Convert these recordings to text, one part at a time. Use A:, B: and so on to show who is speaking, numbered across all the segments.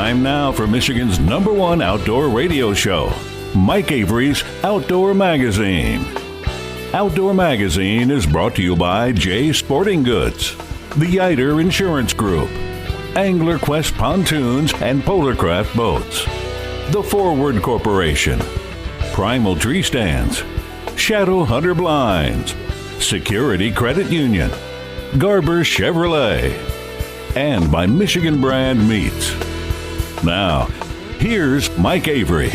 A: Time now for Michigan's #1 outdoor radio show, Mike Avery's Outdoor Magazine. Outdoor Magazine is brought to you by J Sporting Goods, the Yider Insurance Group, Angler Quest Pontoons and Polarcraft Boats, The Forward Corporation, Primal Tree Stands, Shadow Hunter Blinds, Security Credit Union, Garber Chevrolet, and by Michigan Brand Meats. Now, here's Mike Avery.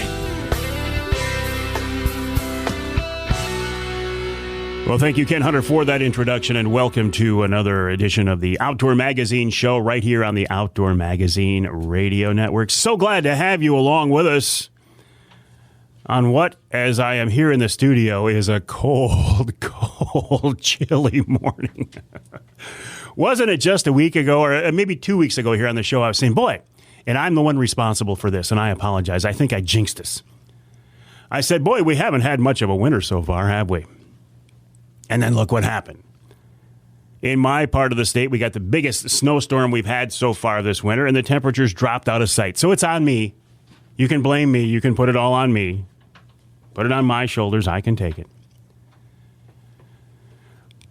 B: Well, thank you, Ken Hunter, for that introduction, and welcome to another edition of the Outdoor Magazine show right here on the Outdoor Magazine Radio Network. So glad to have you along with us on what, as I am here in the studio, is a cold, chilly morning. Wasn't it just a week ago, or maybe 2 weeks ago here on the show, I was saying, boy, and I'm the one responsible for this, and I apologize. I think I jinxed us. I said, boy, we haven't had much of a winter so far, have we? And then look what happened. In my part of the state, we got the biggest snowstorm we've had so far this winter, and the temperatures dropped out of sight. So it's on me. You can blame me. You can put it all on me. Put it on my shoulders. I can take it.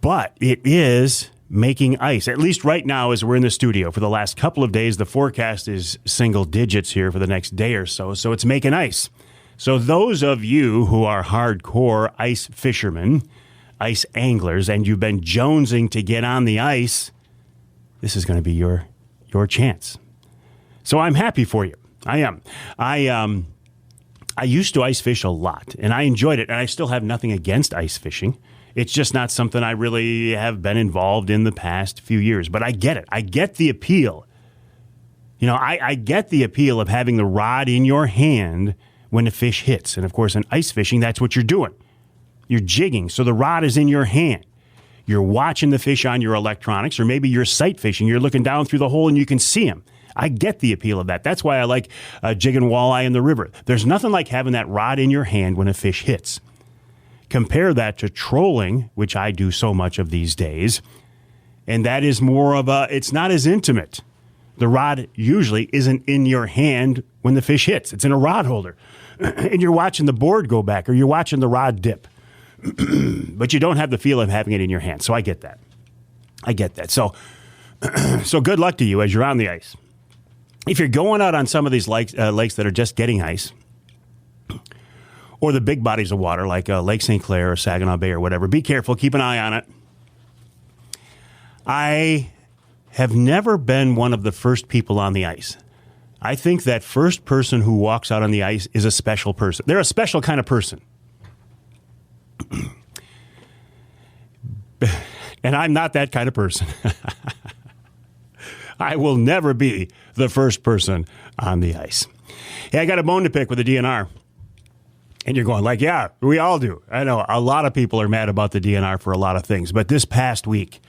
B: But it is making ice, at least right now as we're in the studio. For the last couple of days, the forecast is single digits here for the next day or so. So it's making ice. So those of you who are hardcore ice fishermen, ice anglers, and you've been jonesing to get on the ice, this is going to be your chance. So I'm happy for you. I am. I used to ice fish a lot, and I enjoyed it, and I still have nothing against ice fishing. It's just not something I really have been involved in the past few years. But I get it. I get the appeal. You know, I get the appeal of having the rod in your hand when the fish hits. And, of course, in ice fishing, that's what you're doing. You're jigging, so the rod is in your hand. You're watching the fish on your electronics, or maybe you're sight fishing. You're looking down through the hole and you can see them. I get the appeal of that. That's why I like jigging walleye in the river. There's nothing like having that rod in your hand when a fish hits. Compare that to trolling, which I do so much of these days, and that is more of it's not as intimate. The rod usually isn't in your hand when the fish hits. It's in a rod holder, and you're watching the board go back, or you're watching the rod dip. But you don't have the feel of having it in your hand. So I get that. So good luck to you as you're on the ice. If you're going out on some of these lakes that are just getting ice, or the big bodies of water like Lake St. Clair or Saginaw Bay or whatever, be careful. Keep an eye on it. I have never been one of the first people on the ice. I think that first person who walks out on the ice is a special person. They're a special kind of person. And I'm not that kind of person. I will never be the first person on the ice. Hey, I got a bone to pick with the DNR. And you're going like, yeah, we all do. I know a lot of people are mad about the DNR for a lot of things. But this past week,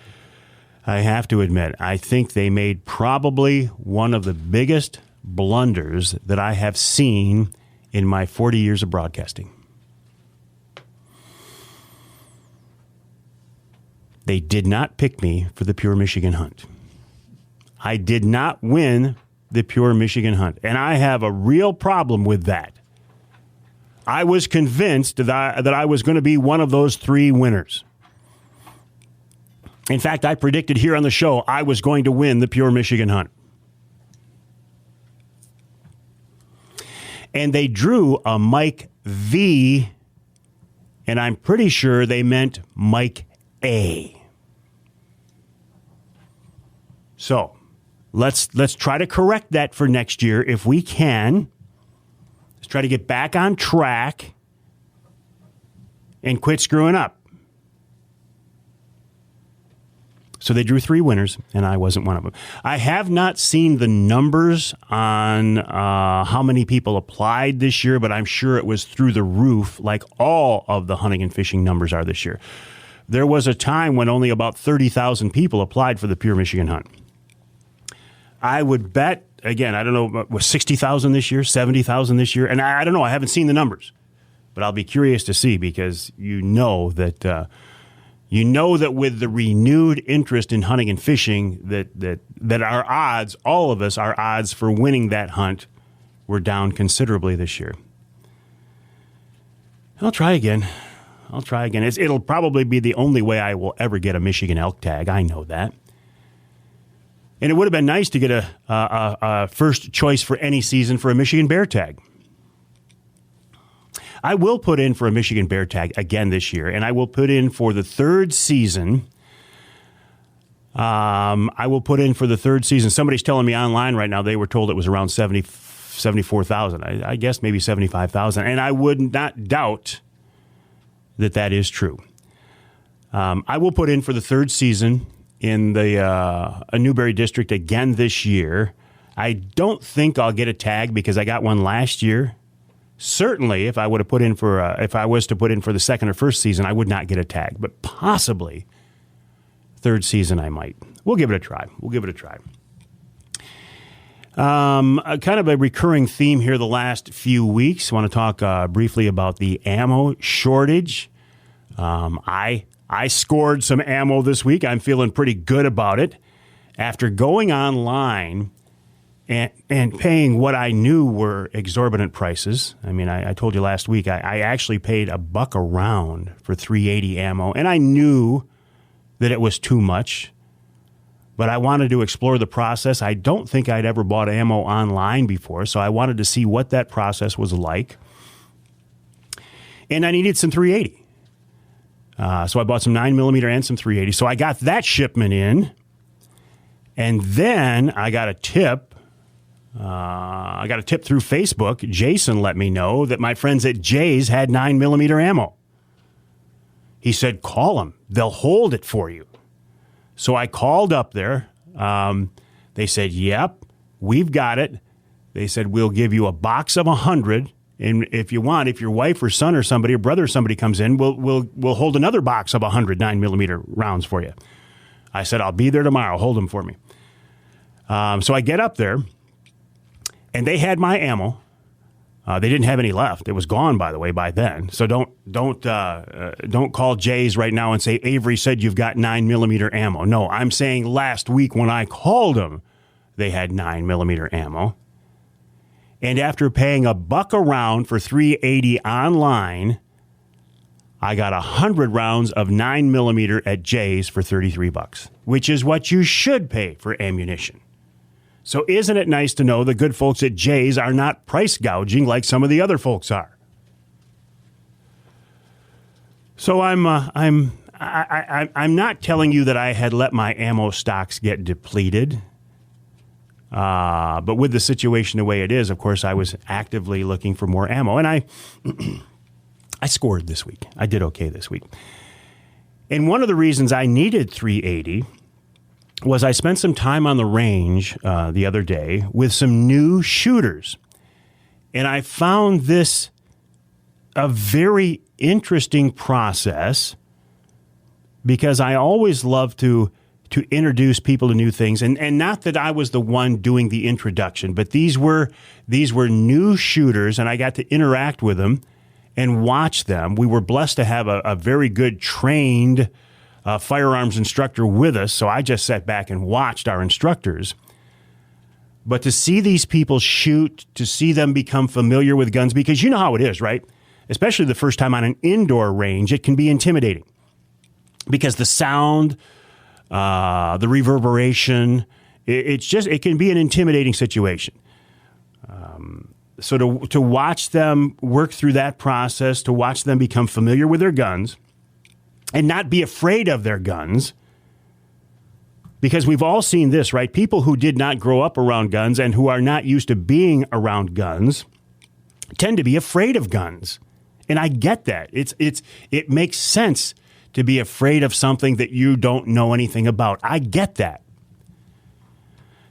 B: I have to admit, I think they made probably one of the biggest blunders that I have seen in my 40 years of broadcasting. They did not pick me for the Pure Michigan Hunt. I did not win the Pure Michigan Hunt, and I have a real problem with that. I was convinced that I was going to be one of those 3 winners. In fact, I predicted here on the show I was going to win the Pure Michigan Hunt. And they drew a Mike V, and I'm pretty sure they meant Mike A. So let's try to correct that for next year if we can. Let's try to get back on track and quit screwing up. So they drew 3 winners, and I wasn't one of them. I have not seen the numbers on how many people applied this year, but I'm sure it was through the roof, like all of the hunting and fishing numbers are this year. There was a time when only about 30,000 people applied for the Pure Michigan Hunt. I would bet, again, I don't know, was 60,000 this year, 70,000 this year? And I don't know. I haven't seen the numbers. But I'll be curious to see because you know that You know that with the renewed interest in hunting and fishing, that our odds, all of us, our odds for winning that hunt were down considerably this year. I'll try again. It'll probably be the only way I will ever get a Michigan elk tag. I know that. And it would have been nice to get a first choice for any season for a Michigan bear tag. I will put in for a Michigan bear tag again this year, and I will put in for the third season. Somebody's telling me online right now they were told it was around 74,000. I guess maybe 75,000, and I would not doubt that is true. I will put in for the third season in the Newberry District again this year. I don't think I'll get a tag because I got one last year. Certainly, if I was to put in for the second or first season, I would not get a tag. But possibly third season, I might. We'll give it a try. Kind of a recurring theme here the last few weeks. I want to talk briefly about the ammo shortage. I scored some ammo this week. I'm feeling pretty good about it. After going online and paying what I knew were exorbitant prices. I mean, I told you last week, I actually paid $1 a round for .380 ammo, and I knew that it was too much, but I wanted to explore the process. I don't think I'd ever bought ammo online before, so I wanted to see what that process was like. And I needed some .380. So I bought some 9mm and some .380. So I got that shipment in, and then I got a tip. Through Facebook. Jason let me know that my friends at Jay's had 9mm ammo. He said, call them. They'll hold it for you. So I called up there. They said, yep, we've got it. They said, we'll give you a box of 100. And if you want, if your wife or son or somebody or brother or somebody comes in, we'll hold another box of 100 9mm rounds for you. I said, I'll be there tomorrow. Hold them for me. So I get up there. And they had my ammo. They didn't have any left. It was gone, by the way, by then. So don't call Jay's right now and say Avery said you've got 9mm ammo. No, I'm saying last week when I called them, they had 9mm ammo. And after paying $1 a round for .380 online, I got 100 rounds of 9mm at Jay's for $33, which is what you should pay for ammunition. So isn't it nice to know the good folks at Jay's are not price gouging like some of the other folks are? So I'm not telling you that I had let my ammo stocks get depleted. But with the situation the way it is, of course, I was actively looking for more ammo. And I scored this week. I did okay this week. And one of the reasons I needed .380 was I spent some time on the range the other day with some new shooters. And I found this a very interesting process because I always love to introduce people to new things. And not that I was the one doing the introduction, but these were new shooters, and I got to interact with them and watch them. We were blessed to have a very good trained firearms instructor with us, so I just sat back and watched our instructors. But to see these people shoot, to see them become familiar with guns, because you know how it is, right? Especially the first time on an indoor range, it can be intimidating because the sound, the reverberation, it can be an intimidating situation. So to watch them work through that process, to watch them become familiar with their guns, and not be afraid of their guns, because we've all seen this, right? People who did not grow up around guns and who are not used to being around guns tend to be afraid of guns. And I get that. It makes sense to be afraid of something that you don't know anything about. I get that.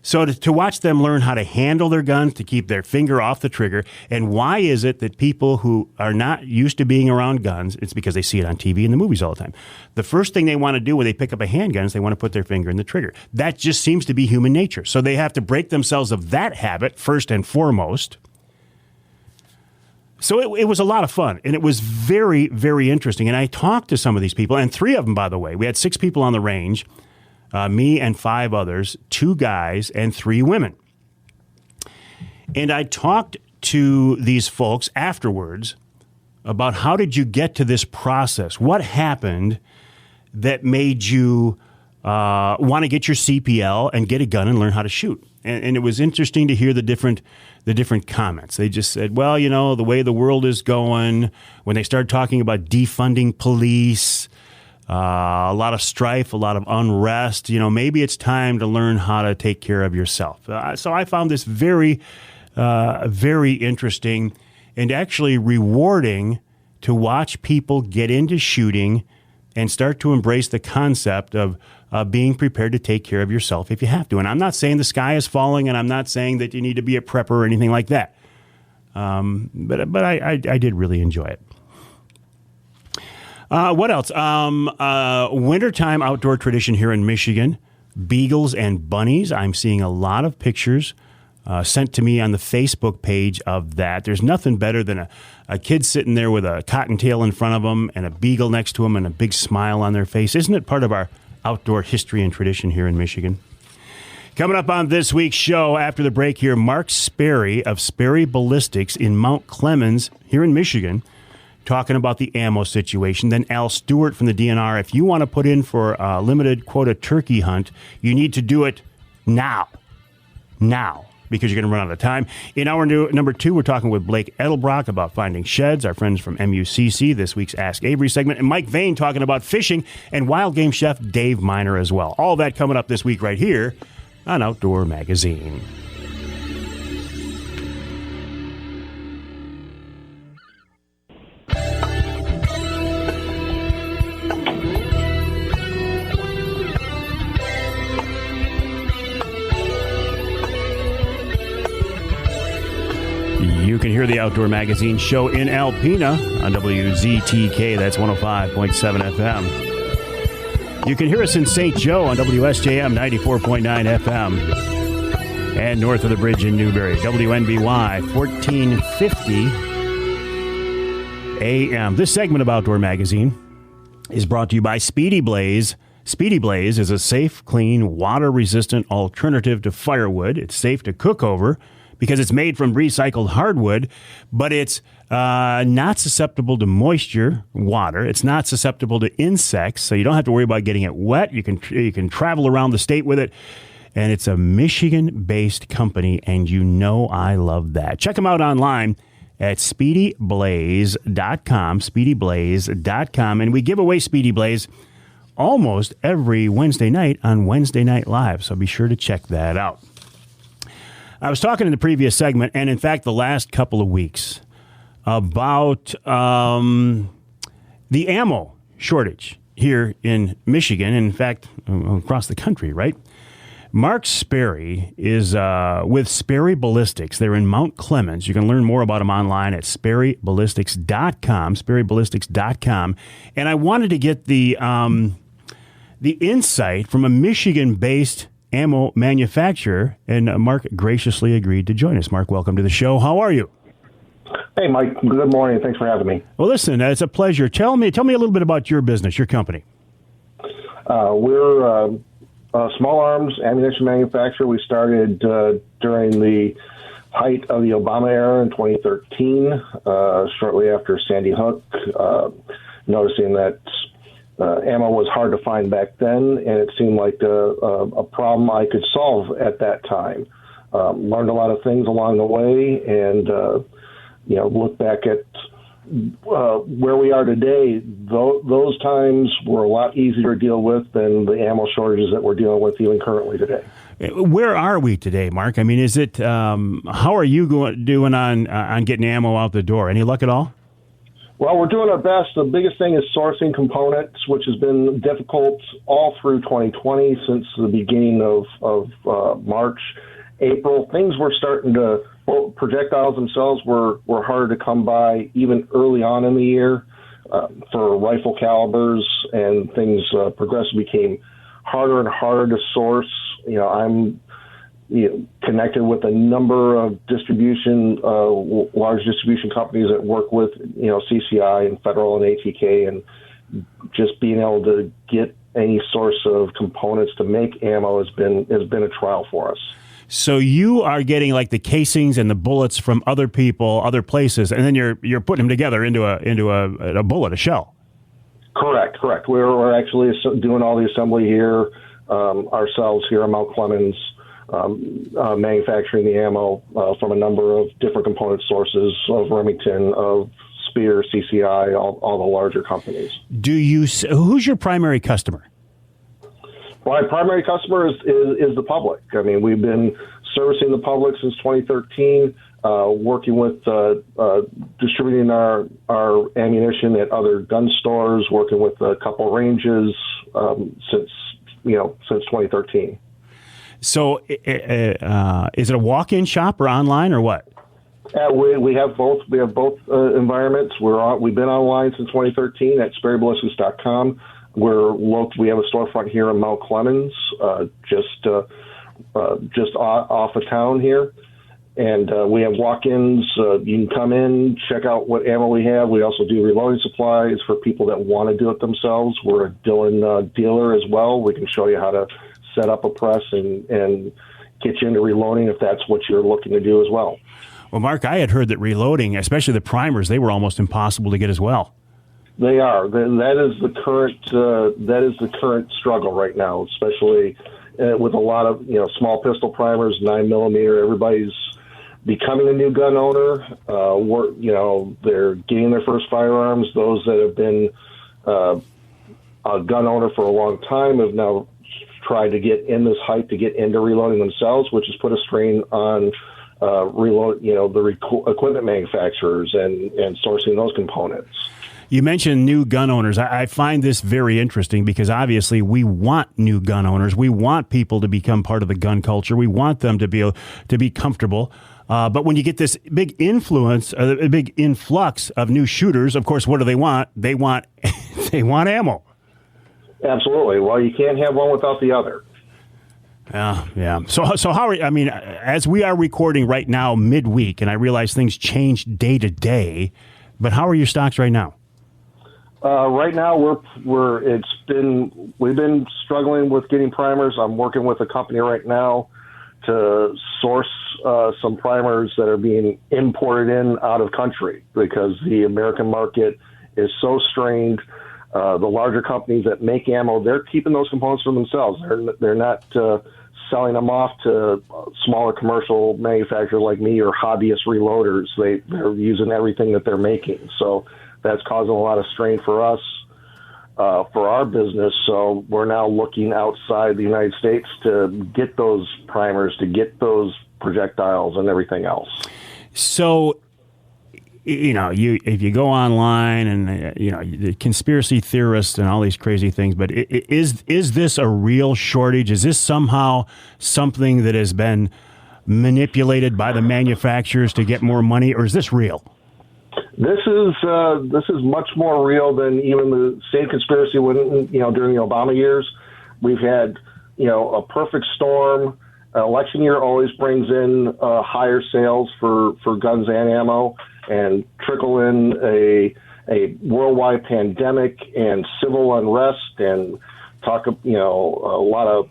B: So to watch them learn how to handle their guns, to keep their finger off the trigger, and why is it that people who are not used to being around guns, it's because they see it on TV and the movies all the time. The first thing they want to do when they pick up a handgun is they want to put their finger in the trigger. That just seems to be human nature. So they have to break themselves of that habit first and foremost. So it was a lot of fun, and it was very, very interesting. And I talked to some of these people, and 3 of them, by the way. We had 6 people on the range, me and 5 others, 2 guys and 3 women. And I talked to these folks afterwards about how did you get to this process? What happened that made you want to get your CPL and get a gun and learn how to shoot? And it was interesting to hear the different comments. They just said, well, you know, the way the world is going, when they started talking about defunding police, a lot of strife, a lot of unrest, you know, maybe it's time to learn how to take care of yourself. So I found this very, very interesting and actually rewarding to watch people get into shooting and start to embrace the concept of being prepared to take care of yourself if you have to. And I'm not saying the sky is falling, and I'm not saying that you need to be a prepper or anything like that. But I did really enjoy it. What else? Wintertime outdoor tradition here in Michigan, beagles and bunnies. I'm seeing a lot of pictures sent to me on the Facebook page of that. There's nothing better than a kid sitting there with a cottontail in front of them and a beagle next to them and a big smile on their face. Isn't it part of our outdoor history and tradition here in Michigan? Coming up on this week's show after the break here, Mark Sperry of Sperry Ballistics in Mount Clemens here in Michigan, talking about the ammo situation. Then Al Stewart from the DNR. If you want to put in for a limited quota turkey hunt, you need to do it now, because you're going to run out of time. In hour number 2, we're talking with Blake Edelbrock about finding sheds, our friends from MUCC, this week's Ask Avery segment, and Mike Veine talking about fishing, and wild game chef Dave Miner as well. All that coming up this week right here on Outdoor Magazine. You can hear the Outdoor Magazine show in Alpena on WZTK, that's 105.7 FM. You can hear us in St. Joe on WSJM 94.9 FM. And north of the bridge in Newberry, WNBY 1450 AM. This segment of Outdoor Magazine is brought to you by Speedy Blaze. Speedy Blaze is a safe, clean, water-resistant alternative to firewood. It's safe to cook over because it's made from recycled hardwood, but it's not susceptible to moisture, water. It's not susceptible to insects, so you don't have to worry about getting it wet. You can travel around the state with it, and it's a Michigan-based company, and you know I love that. Check them out online at SpeedyBlaze.com, SpeedyBlaze.com, and we give away Speedy Blaze almost every Wednesday night on Wednesday Night Live, so be sure to check that out. I was talking in the previous segment, and in fact the last couple of weeks, about the ammo shortage here in Michigan, and in fact across the country, right? Mark Sperry is with Sperry Ballistics. They're in Mount Clemens. You can learn more about them online at SperryBallistics.com, SperryBallistics.com. And I wanted to get the insight from a Michigan-based ammo manufacturer, and Mark graciously agreed to join us. Mark, welcome to the show. How are you?
C: Hey, Mike. Good morning. Thanks for having me.
B: Well, listen, it's a pleasure. Tell me a little bit about your business, your company.
C: We're a small arms ammunition manufacturer. We started during the height of the Obama era in 2013, shortly after Sandy Hook, noticing that ammo was hard to find back then, and it seemed like a problem I could solve at that time. Learned a lot of things along the way, and look back at where we are today. Those times were a lot easier to deal with than the ammo shortages that we're dealing with even currently today.
B: Where are we today, Mark? I mean, is it? How are you doing on getting ammo out the door? Any luck at all?
C: Well, we're doing our best. The biggest thing is sourcing components, which has been difficult all through 2020 since the beginning of March, April. Things were starting to, projectiles themselves were harder to come by even early on in the year for rifle calibers, and things progressively became harder and harder to source. I'm connected with a number of large distribution companies that work with, CCI and Federal and ATK, and just being able to get any source of components to make ammo has been a trial for us.
B: So you are getting like the casings and the bullets from other people, other places, and then you're putting them together into a bullet, a shell.
C: Correct. We're actually doing all the assembly here ourselves here at Mount Clemens, manufacturing the ammo from a number of different component sources of Remington, of Spear, CCI, all the larger companies.
B: Who's your primary customer?
C: Well, our primary customer is the public. I mean, we've been servicing the public since 2013, working with distributing our ammunition at other gun stores, working with a couple ranges since 2013. So,
B: is it a walk-in shop or online or what?
C: We have both. We have both environments. We've been online since 2013 at SperryBallistics.com. We have a storefront here in Mount Clemens, just off of town here, and we have walk-ins. You can come in, check out what ammo we have. We also do reloading supplies for people that want to do it themselves. We're a Dillon dealer as well. We can show you how to set up a press and get you into reloading if that's what you're looking to do as well.
B: Well, Mark, I had heard that reloading, especially the primers, they were almost impossible to get as well.
C: They are. That is the current struggle right now, especially with a lot of small pistol primers, 9mm. Everybody's becoming a new gun owner. They're getting their first firearms. Those that have been a gun owner for a long time have now tried to get in this hype to get into reloading themselves, which has put a strain on the equipment manufacturers and sourcing those components.
B: You mentioned new gun owners. I find this very interesting because obviously we want new gun owners. We want people to become part of the gun culture. We want them to be comfortable. But when you get this big influx of new shooters, of course, what do they want? They want ammo.
C: Absolutely. Well, you can't have one without the other.
B: Yeah. So how are, as we are recording right now midweek, and I realize things change day to day, but how are your stocks right now?
C: Right now we've been struggling with getting primers. I'm working with a company right now to source some primers that are being imported in out of country because the American market is so strained. The larger companies that make ammo, they're keeping those components for themselves. They're not selling them off to smaller commercial manufacturers like me or hobbyist reloaders. They're using everything that they're making. So that's causing a lot of strain for us, for our business. So we're now looking outside the United States to get those primers, to get those projectiles and everything else. So, if you go online and, the conspiracy theorists and all these crazy things, but is this a real shortage? Is this somehow something that has been manipulated by the manufacturers to get more money, or is this real? This is much more real than even the same conspiracy when, during the Obama years. We've had, a perfect storm. Election year always brings in higher sales for guns and ammo, and trickle in a worldwide pandemic and civil unrest, and talk, a lot of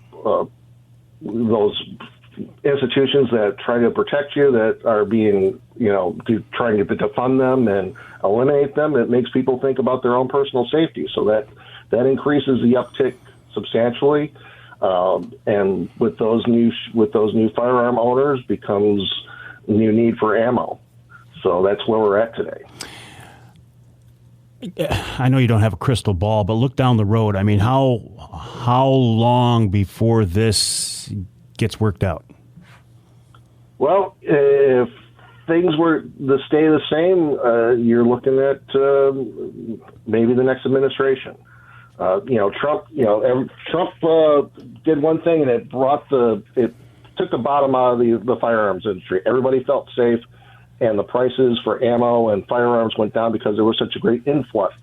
C: those institutions that try to protect you that are being, trying to defund them and eliminate them. It makes people think about their own personal safety. So that increases the uptick substantially. And with those new firearm owners becomes new need for ammo. So that's where we're at today.
B: I know you don't have a crystal ball, but look down the road. I mean, how long before this gets worked out? Well,
C: if things were to stay the same, you're looking at maybe the next administration. Trump did one thing, and it took the bottom out of the firearms industry. Everybody felt safe, and the prices for ammo and firearms went down because there was such a great influx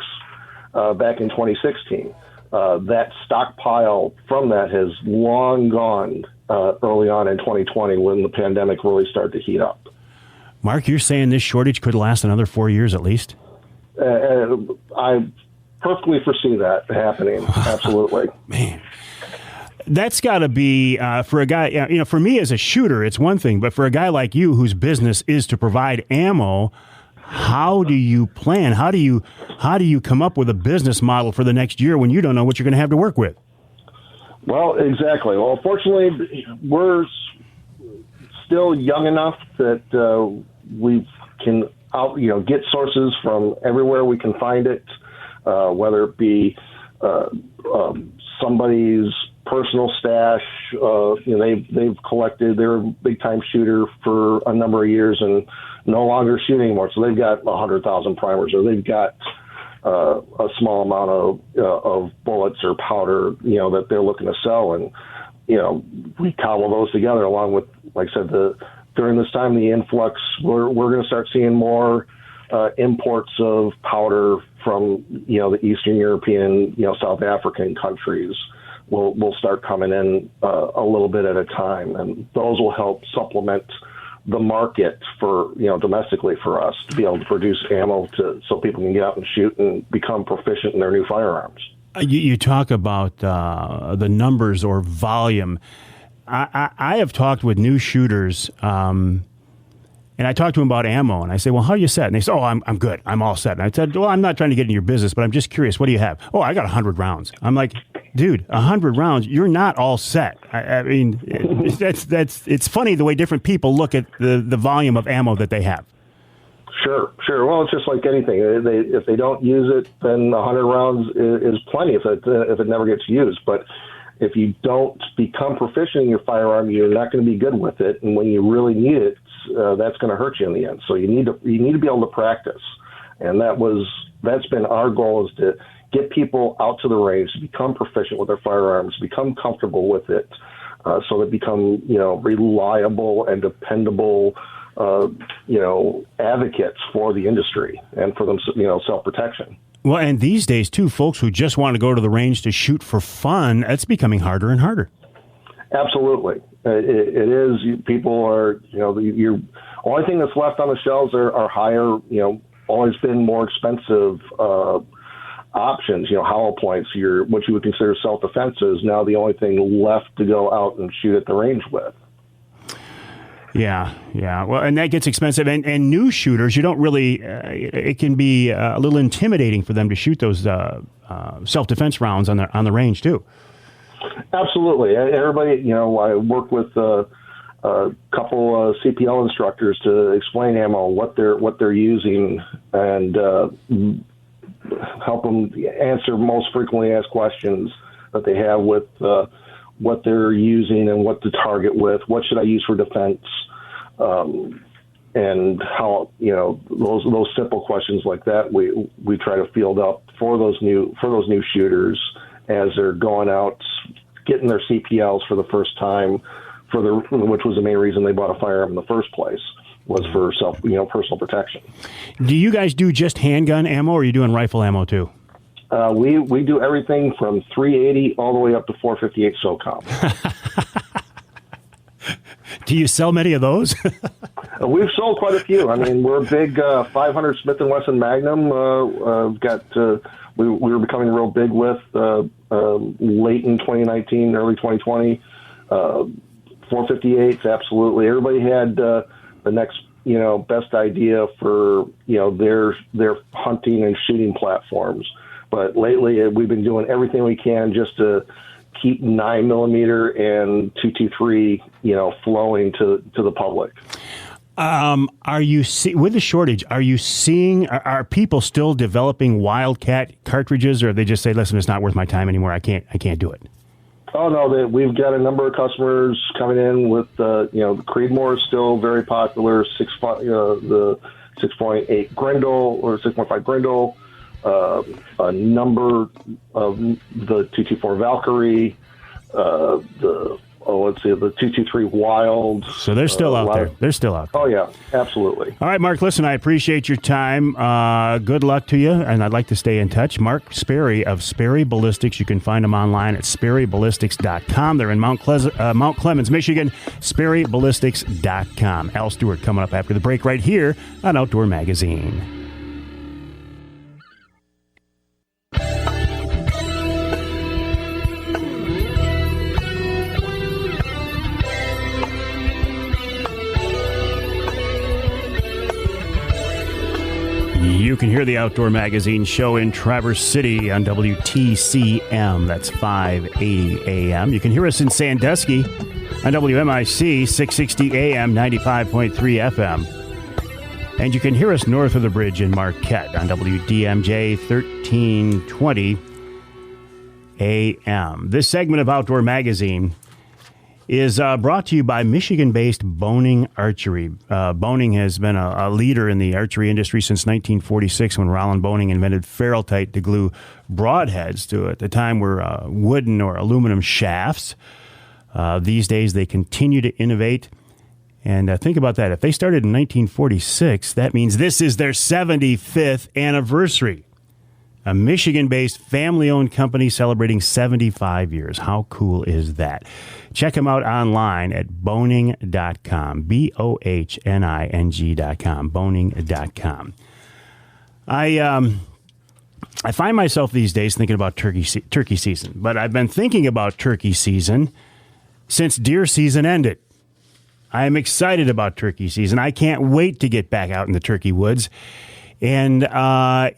C: back in 2016. that stockpile from that has long gone early on in 2020 when the pandemic really started to heat up.
B: Mark, you're saying this shortage could last another 4 years at least?
C: I perfectly foresee that happening. Absolutely.
B: Man. That's got to be, for a guy, for me as a shooter, it's one thing, but for a guy like you whose business is to provide ammo, how do you plan? How do you come up with a business model for the next year when you don't know what you're going to have to work with?
C: Well, exactly. Well, fortunately, we're still young enough that we can get sources from everywhere we can find it, whether it be somebody's personal stash. They've collected. They're a big time shooter for a number of years and no longer shooting anymore. So they've got 100,000 primers, or they've got a small amount of bullets or powder, that they're looking to sell, and we cobble those together along with, like I said, during this time the influx. We're going to start seeing more imports of powder from the Eastern European, South African countries. Will start coming in a little bit at a time, and those will help supplement the market for domestically for us to be able to produce ammo so people can get out and shoot and become proficient in their new firearms.
B: You talk about the numbers or volume. I have talked with new shooters, and I talk to them about ammo, and I say, well, how are you set? And they say, oh, I'm good. I'm all set. And I said, well, I'm not trying to get in your business, but I'm just curious. What do you have? Oh, I got 100 rounds. I'm like, dude, 100 rounds, you're not all set. I mean, it's funny the way different people look at the volume of ammo that they have.
C: Sure. Well, it's just like anything. If they don't use it, then 100 rounds is plenty if it never gets used. But if you don't become proficient in your firearm, you're not going to be good with it. And when you really need it, that's going to hurt you in the end. So you need to be able to practice. And that's been our goal, is to get people out to the range, to become proficient with their firearms, become comfortable with it, so they become, reliable and dependable, advocates for the industry and for them, self-protection.
B: Well, and these days, too, folks who just want to go to the range to shoot for fun, it's becoming harder and harder.
C: Absolutely. It is. People are, your only thing that's left on the shelves are higher, always been more expensive options, hollow points, what you would consider self-defense is now the only thing left to go out and shoot at the range with.
B: Yeah. Well, and that gets expensive. And new shooters, you don't really, it can be a little intimidating for them to shoot those self-defense rounds on the range, too.
C: Absolutely. Everybody, I work with a couple CPL instructors to explain ammo, what they're using, and help them answer most frequently asked questions that they have with what they're using and what to target with, what should I use for defense, and how, those simple questions like that we try to field up for those new shooters as they're going out, getting their CPLs for the first time, which was the main reason they bought a firearm in the first place, was for personal protection. Do
B: you guys do just handgun ammo, or are you doing rifle ammo too?
C: We do everything from 380 all the way up to 458 SOCOM.
B: Do you sell many of those?
C: We've sold quite a few. I mean, we're a big 500 Smith & Wesson Magnum. We were becoming real big with late in 2019, early 2020. 458s, absolutely. Everybody had the next, best idea for, their hunting and shooting platforms. But lately, we've been doing everything we can just to keep 9mm and 223, flowing to the public.
B: Are you with the shortage? Are people still developing Wildcat cartridges, or they just say, "Listen, it's not worth my time anymore. I can't do it."
C: Oh no, we've got a number of customers coming in with the Creedmoor is still very popular. The 6.8 Grendel or 6.5 Grendel. A number of the 224 Valkyrie, the let's see, the 223 Wild.
B: So they're still out there. They're still out there.
C: Oh, yeah, absolutely.
B: All right, Mark, listen, I appreciate your time. Good luck to you, and I'd like to stay in touch. Mark Sperry of Sperry Ballistics. You can find them online at sperryballistics.com. They're in Mount Clemens, Michigan, sperryballistics.com. Al Stewart coming up after the break right here on Outdoor Magazine. You can hear the Outdoor Magazine show in Traverse City on WTCM. That's 580 AM. You can hear us in Sandusky on WMIC 660 AM, 95.3 FM. And you can hear us north of the bridge in Marquette on WDMJ 1320 AM. This segment of Outdoor Magazine is brought to you by Michigan-based Boning Archery. Boning has been a leader in the archery industry since 1946 when Roland Boning invented Ferrule-Tite to glue broadheads to, at the time, were wooden or aluminum shafts. These days, they continue to innovate. And think about that. If they started in 1946, that means this is their 75th anniversary. A Michigan-based family-owned company celebrating 75 years. How cool is that? Check them out online at boning.com, BOHNING.com, boning.com. I find myself these days thinking about turkey season, but I've been thinking about turkey season since deer season ended. I am excited about turkey season. I can't wait to get back out in the turkey woods. And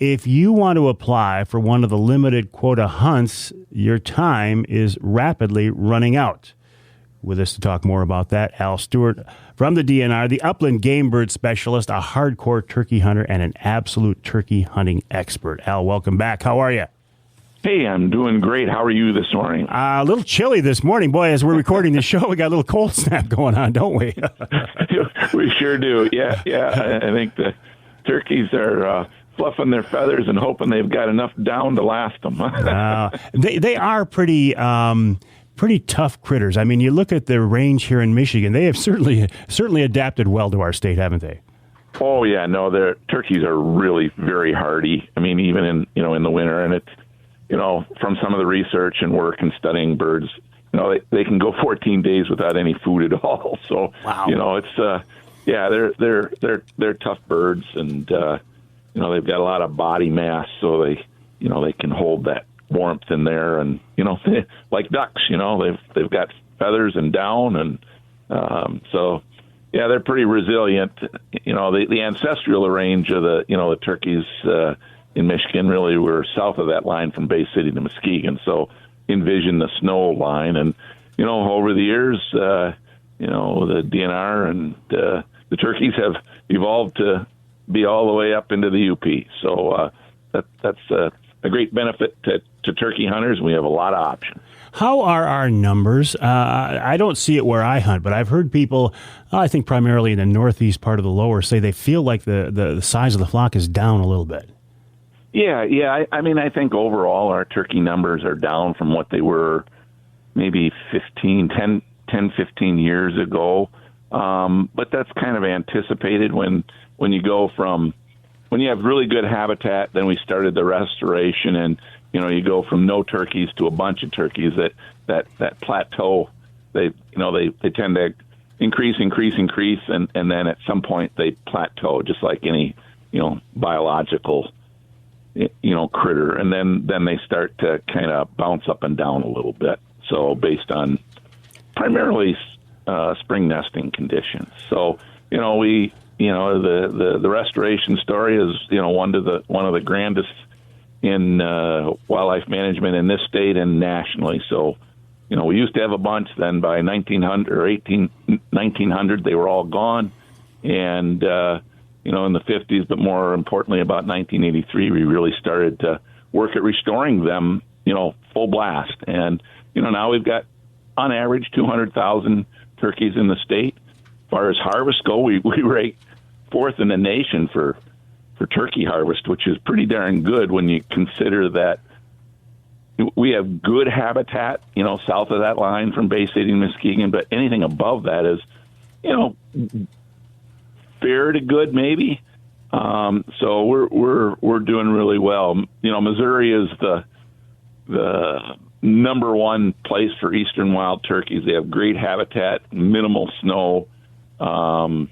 B: if you want to apply for one of the limited quota hunts, your time is rapidly running out. With us to talk more about that, Al Stewart from the DNR, the upland game bird specialist, a hardcore turkey hunter, and an absolute turkey hunting expert. Al, welcome back. How are you?
D: Hey, I'm doing great. How are you this morning?
B: A little chilly this morning. Boy, as we're recording the show, we got a little cold snap going on, don't we?
D: We sure do. Yeah. I think the turkeys are fluffing their feathers and hoping they've got enough down to last them.
B: They are pretty tough critters. I mean, you look at the range here in Michigan; they have certainly adapted well to our state, haven't they?
D: Oh yeah, no, their turkeys are really very hardy. I mean, even in the winter, and it's from some of the research and work and studying birds, they can go 14 days without any food at all. So
B: wow.
D: It's they're tough birds, and they've got a lot of body mass, so they can hold that warmth in there, and like ducks, they've got feathers and down, and so yeah, they're pretty resilient. The ancestral range of the turkeys in Michigan really were south of that line from Bay City to Muskegon. So envision the snow line, and over the years, the DNR and the turkeys have evolved to be all the way up into the UP. So that's a great benefit to turkey hunters. We have a lot of options.
B: How are our numbers? I don't see it where I hunt, but I've heard people, I think primarily in the northeast part of the lower, say they feel like the size of the flock is down a little bit.
D: Yeah. I mean, I think overall our turkey numbers are down from what they were maybe 10, 15 years ago. But that's kind of anticipated when you go from, when you have really good habitat, then we started the restoration, and you go from no turkeys to a bunch of turkeys. That plateau, they tend to increase, and then at some point they plateau, just like any biological critter, and then they start to kind of bounce up and down a little bit. So based on primarily spring nesting conditions. So the restoration story is one of the grandest in wildlife management in this state and nationally. So we used to have a bunch. Then by 1900 they were all gone, and in the 50s, but more importantly about 1983 we really started to work at restoring them full blast. And now we've got on average 200,000 turkeys in the state. As far as harvest go, we rate fourth in the nation for turkey harvest, which is pretty darn good when you consider that we have good habitat, south of that line from Bay City to Muskegon, but anything above that is, fair to good, maybe. So we're doing really well. Missouri is the number one place for eastern wild turkeys. They have great habitat, minimal snow, and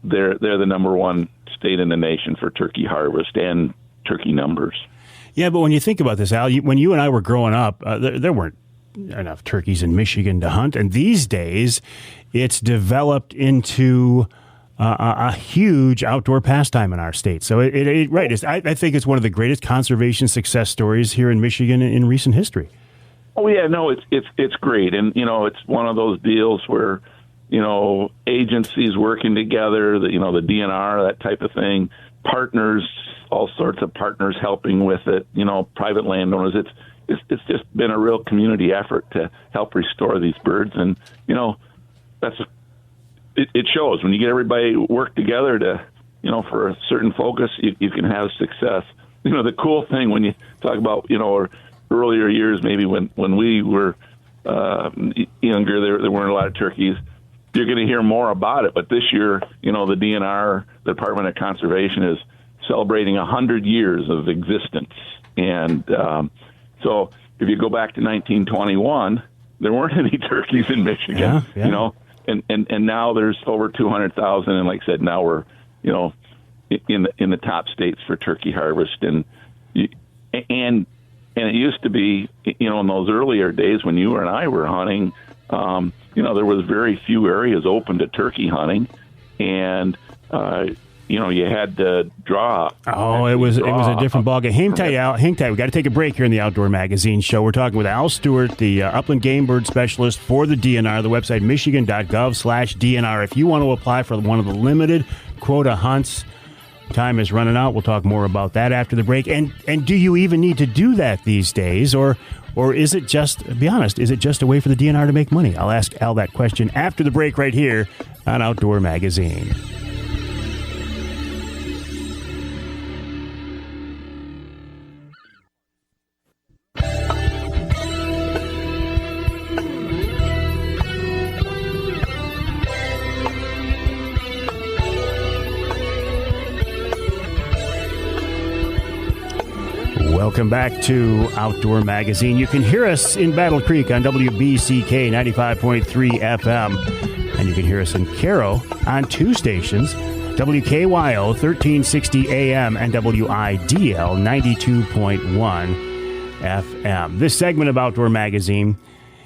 D: they're the number one state in the nation for turkey harvest and turkey numbers.
B: Yeah, but when you think about this, Al, when you and I were growing up, there weren't enough turkeys in Michigan to hunt, and these days it's developed into a huge outdoor pastime in our state. So I think it's one of the greatest conservation success stories here in Michigan in recent history.
D: Oh yeah, no, it's great, and it's one of those deals where agencies working together, the DNR, that type of thing, partners, all sorts of partners helping with it, private landowners. It's just been a real community effort to help restore these birds, and it shows when you get everybody work together to for a certain focus, you can have success. The cool thing when you talk about earlier years, maybe when we were younger, there weren't a lot of turkeys. You're going to hear more about it, but this year, the DNR, the Department of Conservation, is celebrating 100 years of existence. And so if you go back to 1921, there weren't any turkeys in Michigan, and now there's over 200,000. And like I said, now we're, in the top states for turkey harvest. And it used to be, in those earlier days when you and I were hunting, there was very few areas open to turkey hunting, and you had to draw.
B: Oh, it was a different ballgame. Hang tight, Al. Hang tight. We got to take a break here in the Outdoor Magazine show. We're talking with Al Stewart, the upland game bird specialist for the DNR. The website michigan.gov/DNR. If you want to apply for one of the limited quota hunts, time is running out. We'll talk more about that after the break. And do you even need to do that these days, or is it just, be honest, is it just a way for the DNR to make money? I'll ask Al that question after the break right here on Outdoor Magazine. Welcome back to Outdoor Magazine. You can hear us in Battle Creek on WBCK 95.3 FM. And you can hear us in Caro on two stations, WKYO 1360 AM and WIDL 92.1 FM. This segment of Outdoor Magazine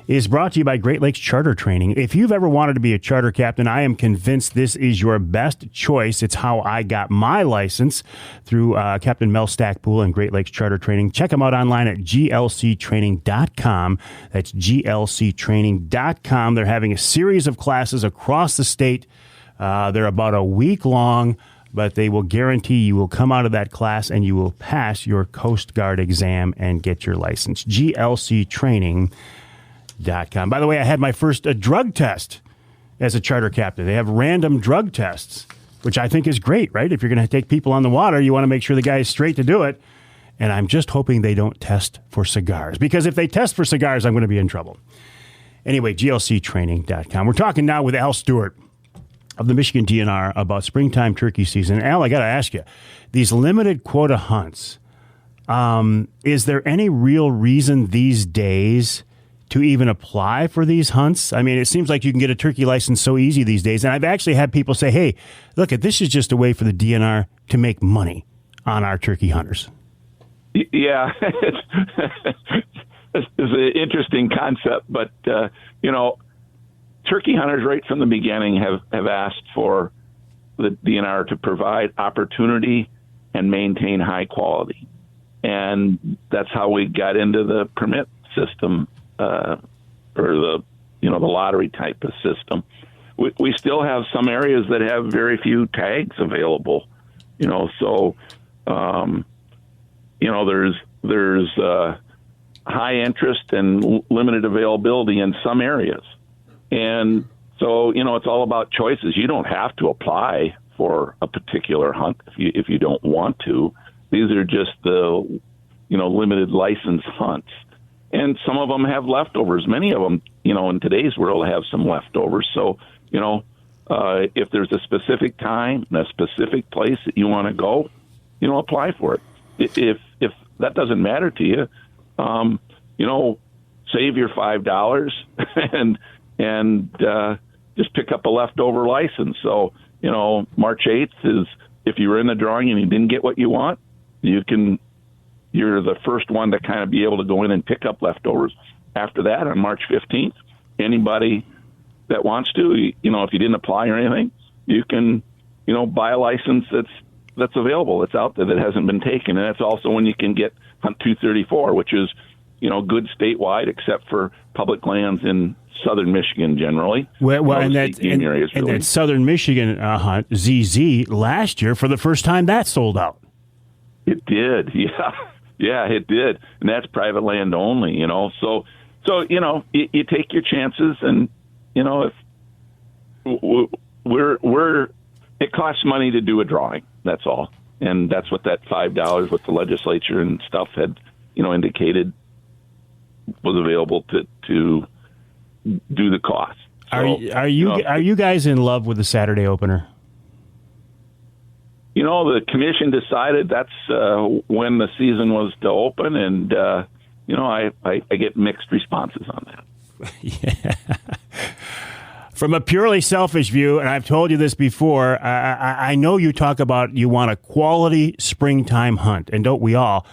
B: is brought to you by Great Lakes Charter Training. If you've ever wanted to be a charter captain, I am convinced this is your best choice. It's how I got my license, through Captain Mel Stackpool and Great Lakes Charter Training. Check them out online at glctraining.com. That's glctraining.com. They're having a series of classes across the state. They're about a week long, but they will guarantee you will come out of that class and you will pass your Coast Guard exam and get your license. glctraining.com. By the way, I had my first drug test as a charter captain. They have random drug tests, which I think is great, right? If you're going to take people on the water, you want to make sure the guy is straight to do it. And I'm just hoping they don't test for cigars, because if they test for cigars, I'm going to be in trouble. Anyway, glctraining.com. We're talking now with Al Stewart of the Michigan DNR about springtime turkey season. Al, I got to ask you, these limited quota hunts, is there any real reason these days to even apply for these hunts? I mean, it seems like you can get a turkey license so easy these days. And I've actually had people say, hey, look, this is just a way for the DNR to make money on our turkey hunters.
D: Yeah, it's an interesting concept. But, turkey hunters right from the beginning have asked for the DNR to provide opportunity and maintain high quality. And that's how we got into the permit system, or the lottery type of system. We still have some areas that have very few tags available, so there's high interest and limited availability in some areas. And so, it's all about choices. You don't have to apply for a particular hunt if you don't want to. These are just the limited license hunts. And some of them have leftovers. Many of them, in today's world, have some leftovers. So, if there's a specific time and a specific place that you want to go, apply for it. If that doesn't matter to you, save your $5 and just pick up a leftover license. So, March 8th is, if you were in the drawing and you didn't get what you want, you're the first one to kind of be able to go in and pick up leftovers. After that, on March 15th, anybody that wants to, if you didn't apply or anything, you can, buy a license that's available, that's out there, that hasn't been taken. And that's also when you can get Hunt 234, which is, good statewide, except for public lands in southern Michigan generally.
B: And that southern Michigan hunt, ZZ, last year, for the first time, that sold out.
D: It did, yeah. Yeah, it did. And that's private land only, So you take your chances, and, if it costs money to do a drawing, that's all. And that's what that $5 with the legislature and stuff had, indicated was available to do the cost. So,
B: are you guys in love with the Saturday opener?
D: The commission decided that's when the season was to open, and I get mixed responses on that.
B: Yeah. From a purely selfish view, and I've told you this before, I know you talk about you want a quality springtime hunt, and don't we all?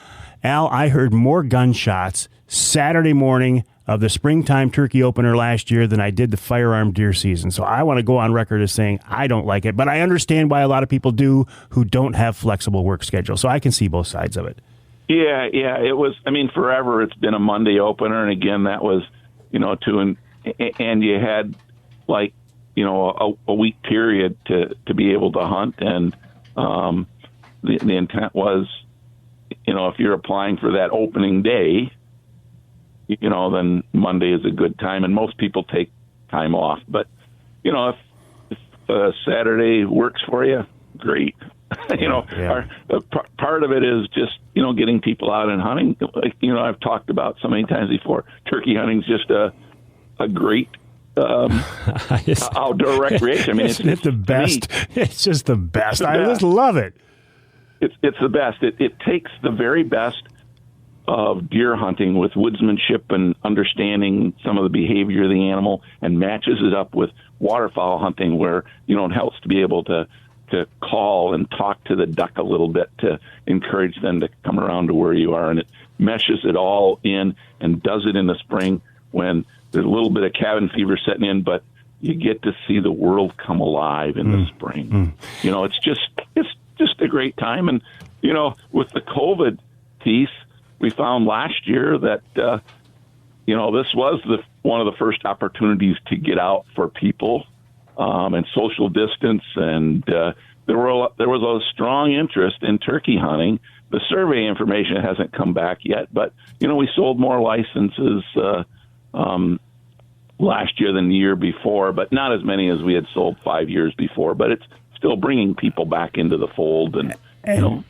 B: Al, I heard more gunshots Saturday morning of the springtime turkey opener last year than I did the firearm deer season. So I want to go on record as saying I don't like it, but I understand why a lot of people do who don't have flexible work schedules. So I can see both sides of it.
D: Yeah. It was, forever it's been a Monday opener. And again, that was, and you had a week period to be able to hunt. And the intent was, if you're applying for that opening day, then Monday is a good time, and most people take time off. But, if Saturday works for you, great. Part of it is just, getting people out and hunting. I've talked about so many times before, turkey hunting is just a great outdoor recreation.
B: Isn't it the best? It's just the best. I just love it.
D: It's the best. It takes the very best of deer hunting with woodsmanship and understanding some of the behavior of the animal, and matches it up with waterfowl hunting, where it helps to be able to call and talk to the duck a little bit to encourage them to come around to where you are, and it meshes it all in and does it in the spring when there's a little bit of cabin fever setting in, but you get to see the world come alive in the spring. It's just a great time. And with the COVID piece, we found last year that, this was one of the first opportunities to get out for people and social distance. And there was a strong interest in turkey hunting. The survey information hasn't come back yet, but, we sold more licenses last year than the year before, but not as many as we had sold 5 years before. But it's still bringing people back into the fold and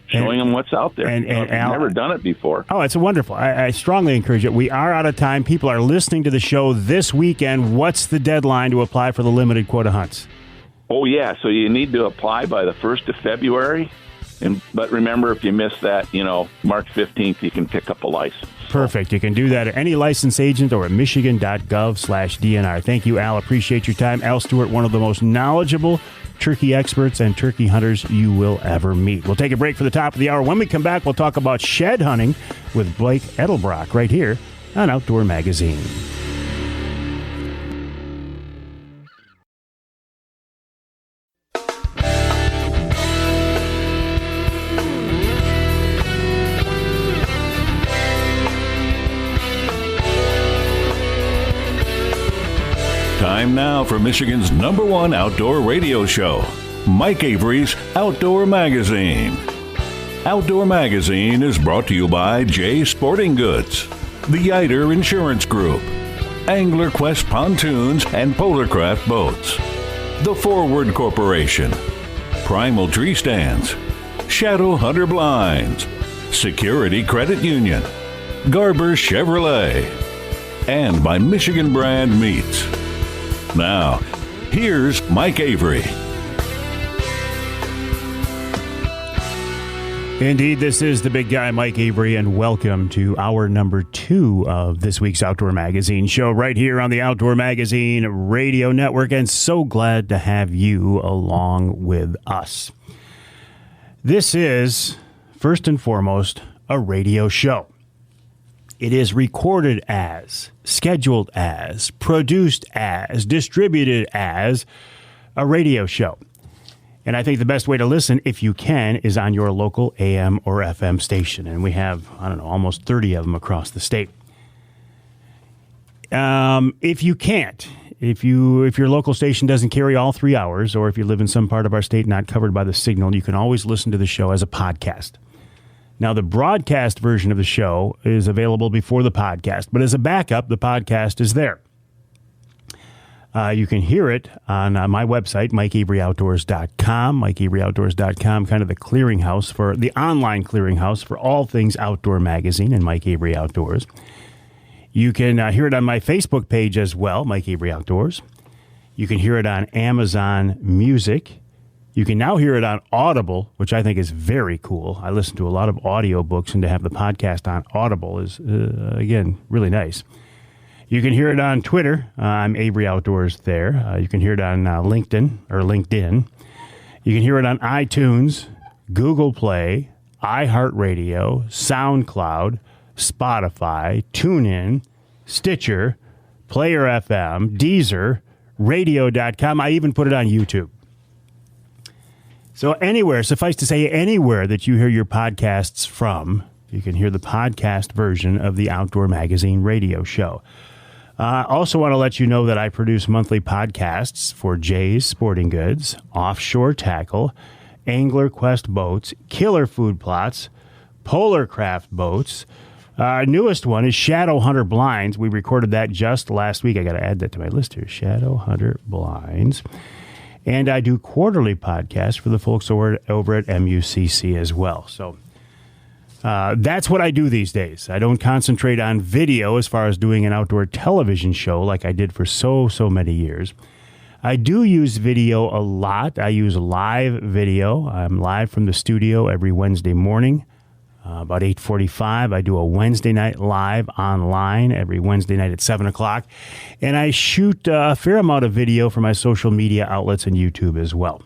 D: showing them what's out there. And I've never done it before.
B: Oh, it's wonderful. I strongly encourage it. We are out of time. People are listening to the show this weekend. What's the deadline to apply for the limited quota hunts?
D: Oh, yeah. So you need to apply by the 1st of February. But remember, if you miss that, March 15th, you can pick up a license.
B: Perfect. You can do that at any licensed agent or at michigan.gov/DNR. Thank you, Al. Appreciate your time. Al Stewart, one of the most knowledgeable turkey experts and turkey hunters you will ever meet. We'll take a break for the top of the hour. When we come back, we'll talk about shed hunting with Blake Edelbrock right here on Outdoor Magazine.
A: Time now for Michigan's #1 outdoor radio show, Mike Avery's Outdoor Magazine. Outdoor Magazine is brought to you by Jay Sporting Goods, the Yider Insurance Group, Angler Quest Pontoons and Polarcraft Boats, The Forward Corporation, Primal Tree Stands, Shadow Hunter Blinds, Security Credit Union, Garber Chevrolet, and by Michigan Brand Meats. Now, here's Mike Avery.
B: Indeed, this is the big guy, Mike Avery, and welcome to hour number 2 of this week's Outdoor Magazine show right here on the Outdoor Magazine Radio Network, and so glad to have you along with us. This is, first and foremost, a radio show. It is recorded as, scheduled as, produced as, distributed as a radio show. And I think the best way to listen, if you can, is on your local AM or FM station. And we have, almost 30 of them across the state. If you can't, if your local station doesn't carry all 3 hours, or if you live in some part of our state not covered by the signal, you can always listen to the show as a podcast. Now, the broadcast version of the show is available before the podcast, but as a backup, the podcast is there. You can hear it on my website, MikeAveryOutdoors.com. MikeAveryOutdoors.com, kind of the clearinghouse for the online clearinghouse for all things Outdoor Magazine and Mike Avery Outdoors. You can hear it on my Facebook page as well, Mike Avery Outdoors. You can hear it on Amazon Music. You can now hear it on Audible, which I think is very cool. I listen to a lot of audiobooks, and to have the podcast on Audible is, again, really nice. You can hear it on Twitter. I'm Avery Outdoors there. You can hear it on LinkedIn. You can hear it on iTunes, Google Play, iHeartRadio, SoundCloud, Spotify, TuneIn, Stitcher, Player FM, Deezer, Radio.com. I even put it on YouTube. So anywhere, suffice to say, anywhere that you hear your podcasts from, you can hear the podcast version of the Outdoor Magazine radio show. I also want to let you know that I produce monthly podcasts for Jay's Sporting Goods, Offshore Tackle, Angler Quest Boats, Killer Food Plots, Polar Craft Boats. Our newest one is Shadow Hunter Blinds. We recorded that just last week. I got to add that to my list here. Shadow Hunter Blinds. And I do quarterly podcasts for the folks over at MUCC as well. So that's what I do these days. I don't concentrate on video as far as doing an outdoor television show like I did for so many years. I do use video a lot. I use live video. I'm live from the studio every Wednesday morning, about 8:45. I do a Wednesday night live online every Wednesday night at 7 o'clock. And I shoot a fair amount of video for my social media outlets and YouTube as well.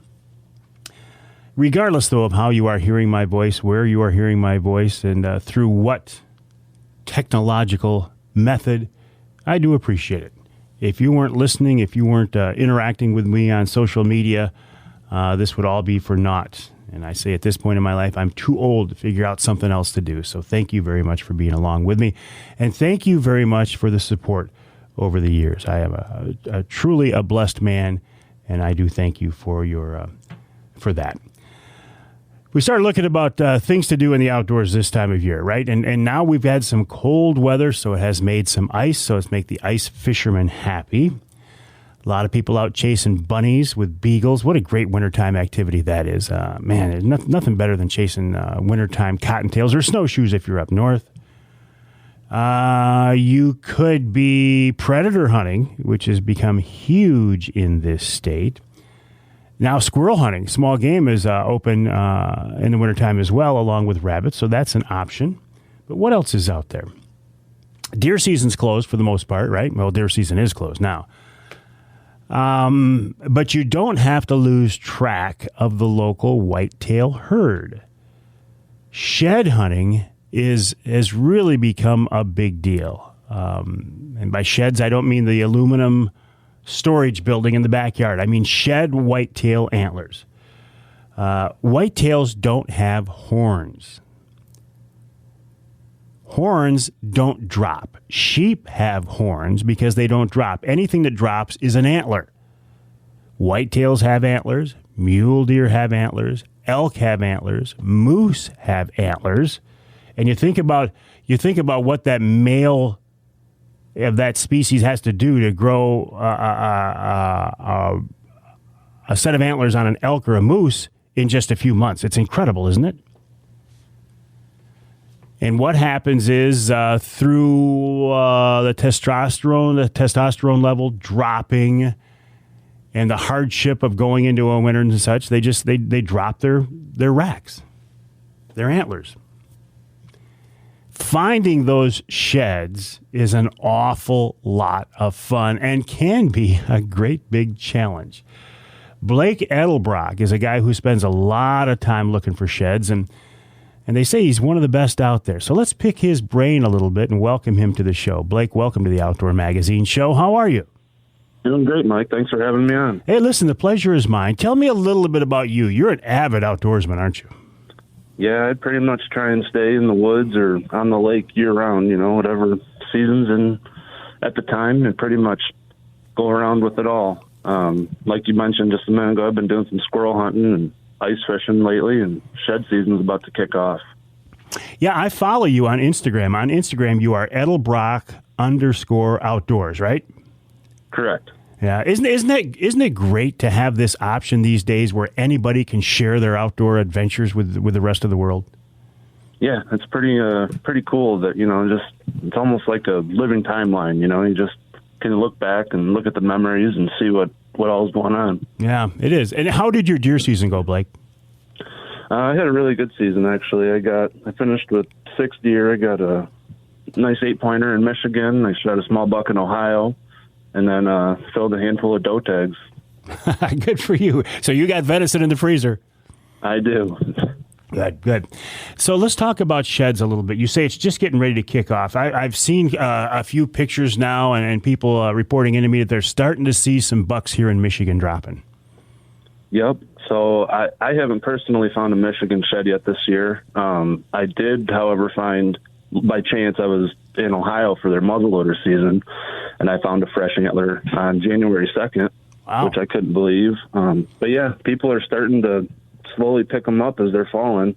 B: Regardless, though, of how you are hearing my voice, where you are hearing my voice, and through what technological method, I do appreciate it. If you weren't listening, if you weren't interacting with me on social media, this would all be for naught. And I say at this point in my life, I'm too old to figure out something else to do. So thank you very much for being along with me. And thank you very much for the support over the years. I am a truly a blessed man, and I do thank you for for that. We started looking about things to do in the outdoors this time of year, right? And now we've had some cold weather, so it has made some ice, so it's make the ice fishermen happy. A lot of people out chasing bunnies with beagles. What a great wintertime activity that is. Man, there's nothing better than chasing wintertime cottontails or snowshoes if you're up north. You could be predator hunting, which has become huge in this state. Now, squirrel hunting, small game, is open in the wintertime as well, along with rabbits, so that's an option. But what else is out there? Deer season's closed for the most part, right? Well, deer season is closed now. But you don't have to lose track of the local whitetail herd. Shed hunting has really become a big deal. And by sheds, I don't mean the aluminum storage building in the backyard. I mean shed whitetail antlers. Whitetails don't have horns. Horns don't drop. Sheep have horns because they don't drop. Anything that drops is an antler. Whitetails have antlers. Mule deer have antlers. Elk have antlers. Moose have antlers. And you think about what that male of that species has to do to grow a set of antlers on an elk or a moose in just a few months. It's incredible, isn't it? And what happens is through the testosterone level dropping and the hardship of going into a winter and such, they drop their racks, their antlers. Finding those sheds is an awful lot of fun and can be a great big challenge. Blake Edelbrock is a guy who spends a lot of time looking for sheds, and they say he's one of the best out there. So let's pick his brain a little bit and welcome him to the show. Blake, welcome to the Outdoor Magazine Show. How are you?
E: Doing great, Mike. Thanks for having me on.
B: Hey, listen, the pleasure is mine. Tell me a little bit about you. You're an avid outdoorsman, aren't you?
E: Yeah, I'd pretty much try and stay in the woods or on the lake year-round, whatever seasons and at the time, and pretty much go around with it all. Like you mentioned just a minute ago, I've been doing some squirrel hunting and ice fishing lately, and shed season's about to kick off.
B: Yeah, I follow you on Instagram. On Instagram, you are Edelbrock_outdoors, right?
E: Correct.
B: Yeah, isn't it great to have this option these days where anybody can share their outdoor adventures with the rest of the world?
E: Yeah, it's pretty cool that it's almost like a living timeline. You just can look back and look at the memories and see what all is going on.
B: Yeah, it is. And how did your deer season go, Blake?
E: I had a really good season actually. I finished with 6 deer. I got a nice 8-pointer in Michigan. I shot a small buck in Ohio. And then filled a handful of doe tags.
B: Good for you. So you got venison in the freezer.
E: I do.
B: Good. So let's talk about sheds a little bit. You say it's just getting ready to kick off. I've seen a few pictures now and people reporting into me that they're starting to see some bucks here in Michigan dropping.
E: Yep. So I haven't personally found a Michigan shed yet this year. I did, however, find, by chance, I was in Ohio for their muzzleloader season, and I found a fresh antler on January 2nd,
B: wow,
E: which I couldn't believe. But yeah, people are starting to slowly pick them up as they're falling.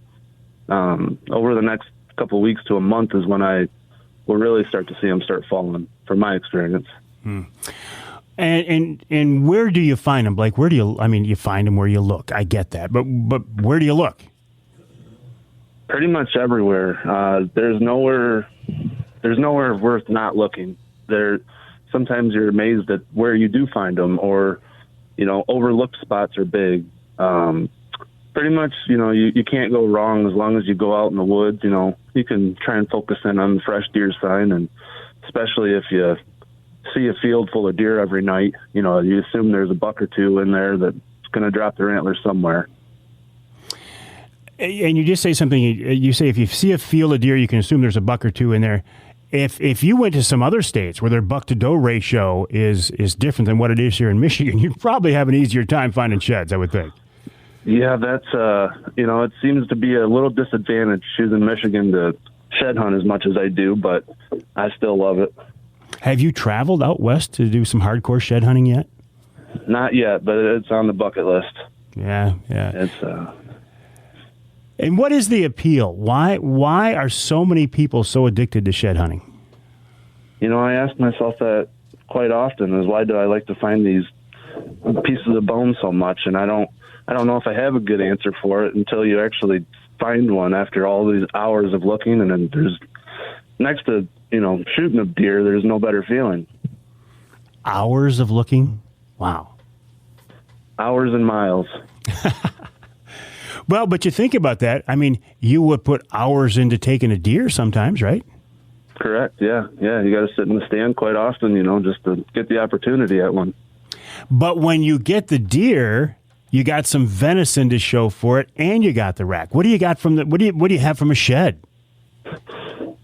E: Over the next couple of weeks to a month is when I will really start to see them start falling, from my experience.
B: And where do you find them, Blake? You find them where you look. I get that, but where do you look?
E: Pretty much everywhere. There's nowhere worth not looking. Sometimes you're amazed at where you do find them, or overlooked spots are big. Pretty much, you can't go wrong as long as you go out in the woods. You can try and focus in on the fresh deer sign, and especially if you see a field full of deer every night, you assume there's a buck or two in there that's going to drop their antlers somewhere.
B: And you just say something, you say if you see a field of deer, you can assume there's a buck or two in there. If you went to some other states where their buck-to-doe ratio is different than what it is here in Michigan, you'd probably have an easier time finding sheds, I would think.
E: Yeah, that's, it seems to be a little disadvantage choosing Michigan to shed hunt as much as I do, but I still love it.
B: Have you traveled out west to do some hardcore shed hunting yet?
E: Not yet, but it's on the bucket list.
B: Yeah.
E: It's,
B: And what is the appeal? Why are so many people so addicted to shed hunting?
E: I ask myself that quite often, is why do I like to find these pieces of bone so much? And I don't know if I have a good answer for it until you actually find one after all these hours of looking. And then there's, next to, shooting a deer, there's no better feeling.
B: Hours of looking? Wow.
E: Hours and miles.
B: Well, but you think about that. I mean, you would put hours into taking a deer sometimes, right?
E: Correct. Yeah. You got to sit in the stand quite often, just to get the opportunity at one.
B: But when you get the deer, you got some venison to show for it, and you got the rack. What do you got from what do you have from a shed?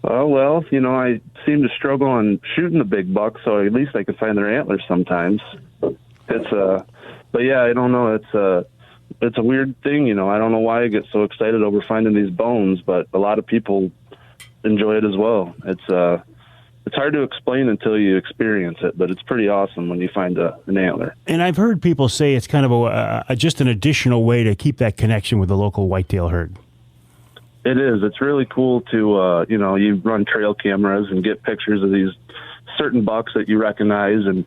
E: Well, I seem to struggle on shooting the big buck, so at least I can find their antlers sometimes. But yeah, I don't know. It's a weird thing, I don't know why I get so excited over finding these bones, but a lot of people enjoy it as well. It's hard to explain until you experience it, but it's pretty awesome when you find an antler. And
B: I've heard people say it's kind of just an additional way to keep that connection with the local whitetail herd.
E: It is. It's really cool to, you run trail cameras and get pictures of these certain bucks that you recognize, and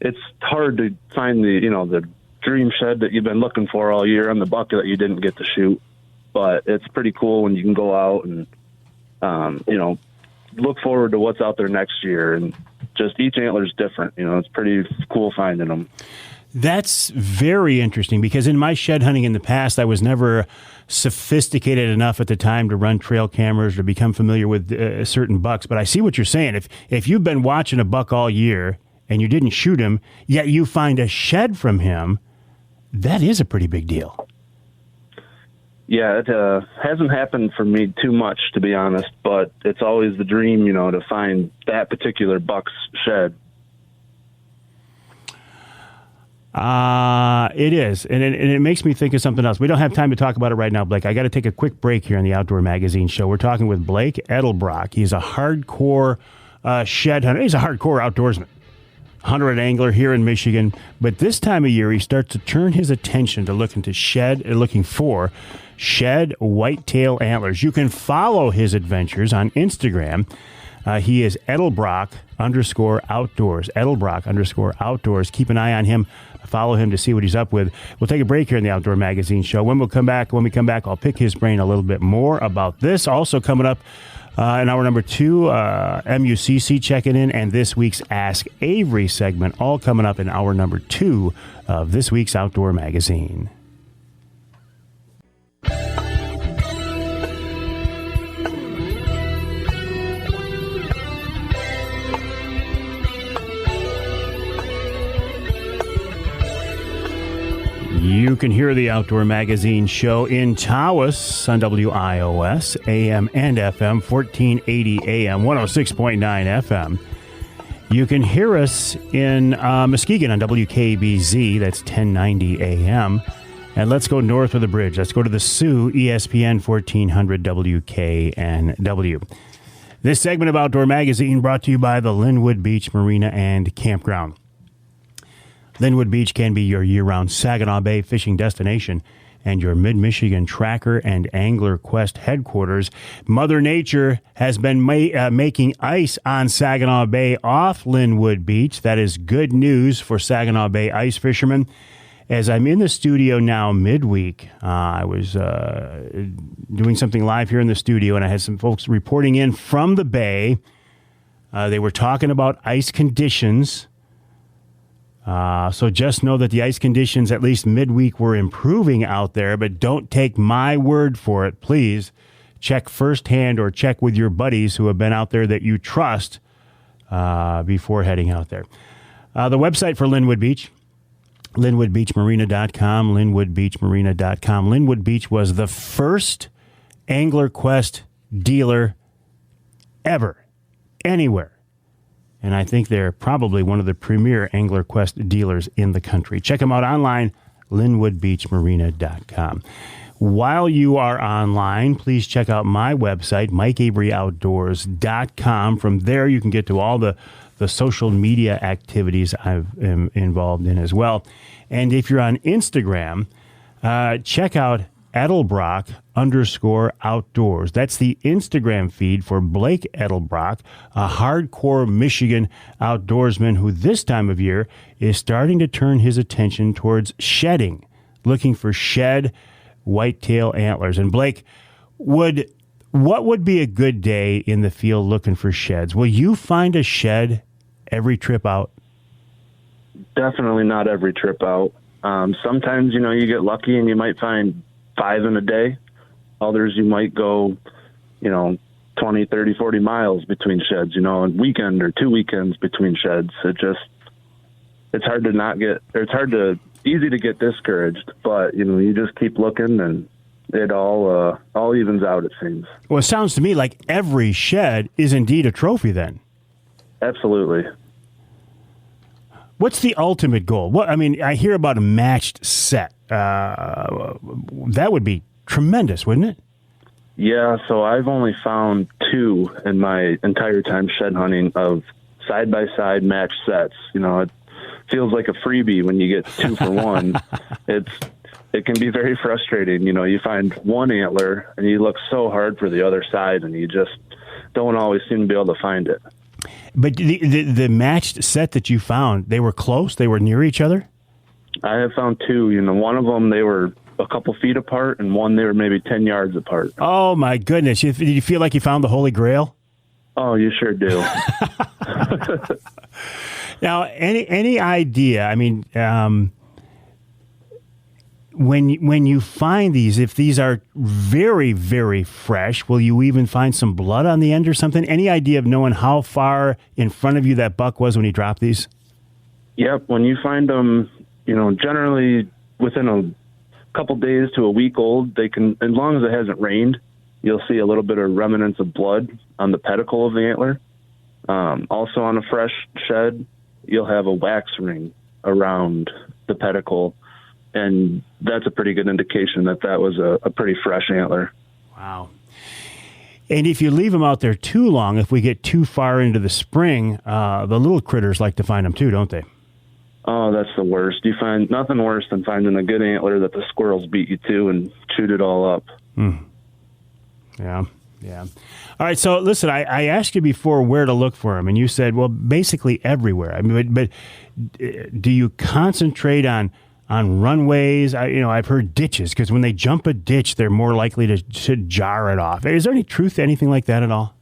E: it's hard to find the dream shed that you've been looking for all year on the buck that you didn't get to shoot. But it's pretty cool when you can go out and look forward to what's out there next year. And just each antler is different. It's pretty cool finding them.
B: That's very interesting because in my shed hunting in the past, I was never sophisticated enough at the time to run trail cameras or become familiar with certain bucks. But I see what you're saying. If you've been watching a buck all year and you didn't shoot him, yet you find a shed from him, that is a pretty big deal.
E: Yeah, it hasn't happened for me too much, to be honest, but it's always the dream, to find that particular buck's shed.
B: It is, and it makes me think of something else. We don't have time to talk about it right now, Blake. I got to take a quick break here on the Outdoor Magazine show. We're talking with Blake Edelbrock. He's a hardcore shed hunter. He's a hardcore outdoorsman, hunter and angler here in Michigan. But this time of year, he starts to turn his attention to looking for shed whitetail antlers. You can follow his adventures on Instagram. He is Edelbrock_outdoors. Edelbrock_outdoors. Keep an eye on him. Follow him to see what he's up with. We'll take a break here in the Outdoor Magazine show. When we come back, I'll pick his brain a little bit more about this. Also coming up in hour number 2, MUCC checking in, and this week's Ask Avery segment, all coming up in hour number 2 of this week's Outdoor Magazine. You can hear the Outdoor Magazine show in Tawas on WIOS, AM and FM, 1480 AM, 106.9 FM. You can hear us in Muskegon on WKBZ, that's 1090 AM. And let's go north of the bridge. Let's go to the Sioux, ESPN 1400 WKNW. This segment of Outdoor Magazine brought to you by the Linwood Beach Marina and Campground. Linwood Beach can be your year-round Saginaw Bay fishing destination and your Mid-Michigan Tracker and Angler Quest headquarters. Mother Nature has been making ice on Saginaw Bay off Linwood Beach. That is good news for Saginaw Bay ice fishermen. As I'm in the studio now midweek, I was doing something live here in the studio, and I had some folks reporting in from the bay. They were talking about ice conditions. So just know that the ice conditions, at least midweek, were improving out there, but don't take my word for it. Please check firsthand or check with your buddies who have been out there that you trust before heading out there. The website for Linwood Beach, linwoodbeachmarina.com, linwoodbeachmarina.com. Linwood Beach was the first Angler Quest dealer ever, anywhere. And I think they're probably one of the premier Angler Quest dealers in the country. Check them out online, linwoodbeachmarina.com. While you are online, please check out my website, MikeAveryOutdoors.com. From there, you can get to all the social media activities I'm involved in as well. And if you're on Instagram, check out Edelbrock_outdoors. That's the Instagram feed for Blake Edelbrock, a hardcore Michigan outdoorsman who this time of year is starting to turn his attention towards shedding, looking for shed whitetail antlers. And Blake, what would be a good day in the field looking for sheds? Will you find a shed every trip out?
E: Definitely not every trip out. Sometimes, you get lucky and you might find 5 in a day. Others you might go, 20, 30, 40 miles between sheds, a weekend or 2 weekends between sheds. It's easy to get discouraged, but, you just keep looking and it all evens out, it seems.
B: Well, it sounds to me like every shed is indeed a trophy then.
E: Absolutely.
B: What's the ultimate goal? I hear about a matched set. That would be tremendous, wouldn't it?
E: Yeah, so I've only found 2 in my entire time shed hunting of side-by-side matched sets. It feels like a freebie when you get 2 for 1. It can be very frustrating. You find one antler and you look so hard for the other side and you just don't always seem to be able to find it.
B: But the matched set that you found, they were close? They were near each other?
E: I have found 2. One of them, they were a couple feet apart, and one they were maybe 10 yards apart.
B: Oh my goodness! Did you feel like you found the Holy Grail?
E: Oh, you sure do.
B: Now, any idea? I mean, when you find these, if these are very, very fresh, will you even find some blood on the end or something? Any idea of knowing how far in front of you that buck was when he dropped these?
E: Yep. When you find them, generally within a couple days to a week old, they can, as long as it hasn't rained, you'll see a little bit of remnants of blood on the pedicle of the antler. Also on a fresh shed, you'll have a wax ring around the pedicle, and that's a pretty good indication that was a pretty fresh antler.
B: Wow. And if you leave them out there too long, if we get too far into the spring, the little critters like to find them too, don't they?
E: Oh, that's the worst. You find nothing worse than finding a good antler that the squirrels beat you to and chewed it all up.
B: Yeah. All right, so listen, I asked you before where to look for them, and you said, well, basically everywhere. I mean, but do you concentrate on runways? I've heard ditches, because when they jump a ditch, they're more likely to jar it off. Is there any truth to anything like that at all?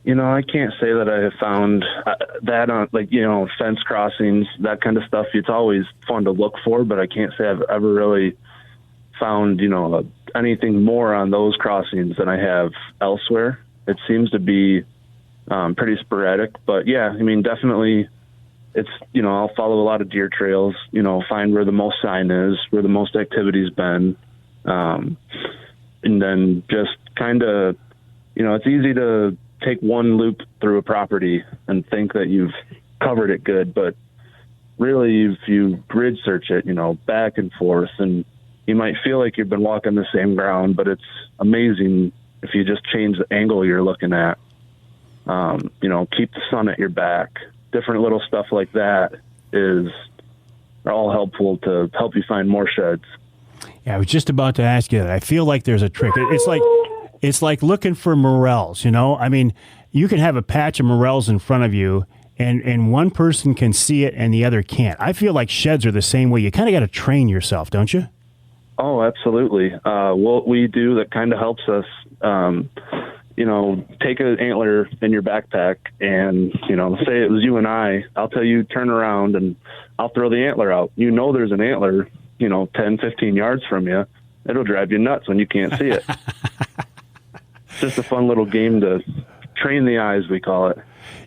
E: I can't say that I have found that on, fence crossings, that kind of stuff. It's always fun to look for, but I can't say I've ever really found, anything more on those crossings than I have elsewhere. It seems to be pretty sporadic, but yeah, I mean, definitely it's, I'll follow a lot of deer trails, find where the most sign is, where the most activity's been. And then just kind of, it's easy to take one loop through a property and think that you've covered it good, but really if you grid search it, back and forth, and you might feel like you've been walking the same ground, but it's amazing if you just change the angle you're looking at. Keep the sun at your back. Different little stuff like that are all helpful to help you find more sheds.
B: Yeah, I was just about to ask you that. I feel like there's a trick. It's like looking for morels, I mean, you can have a patch of morels in front of you, and one person can see it and the other can't. I feel like sheds are the same way. You kind of got to train yourself, don't you?
E: Oh, absolutely. What we do that kind of helps us, take an antler in your backpack and, say it was you and I'll tell you, turn around and I'll throw the antler out. There's an antler, 10, 15 yards from you. It'll drive you nuts when you can't see it. It's just a fun little game to train the eyes, we call it.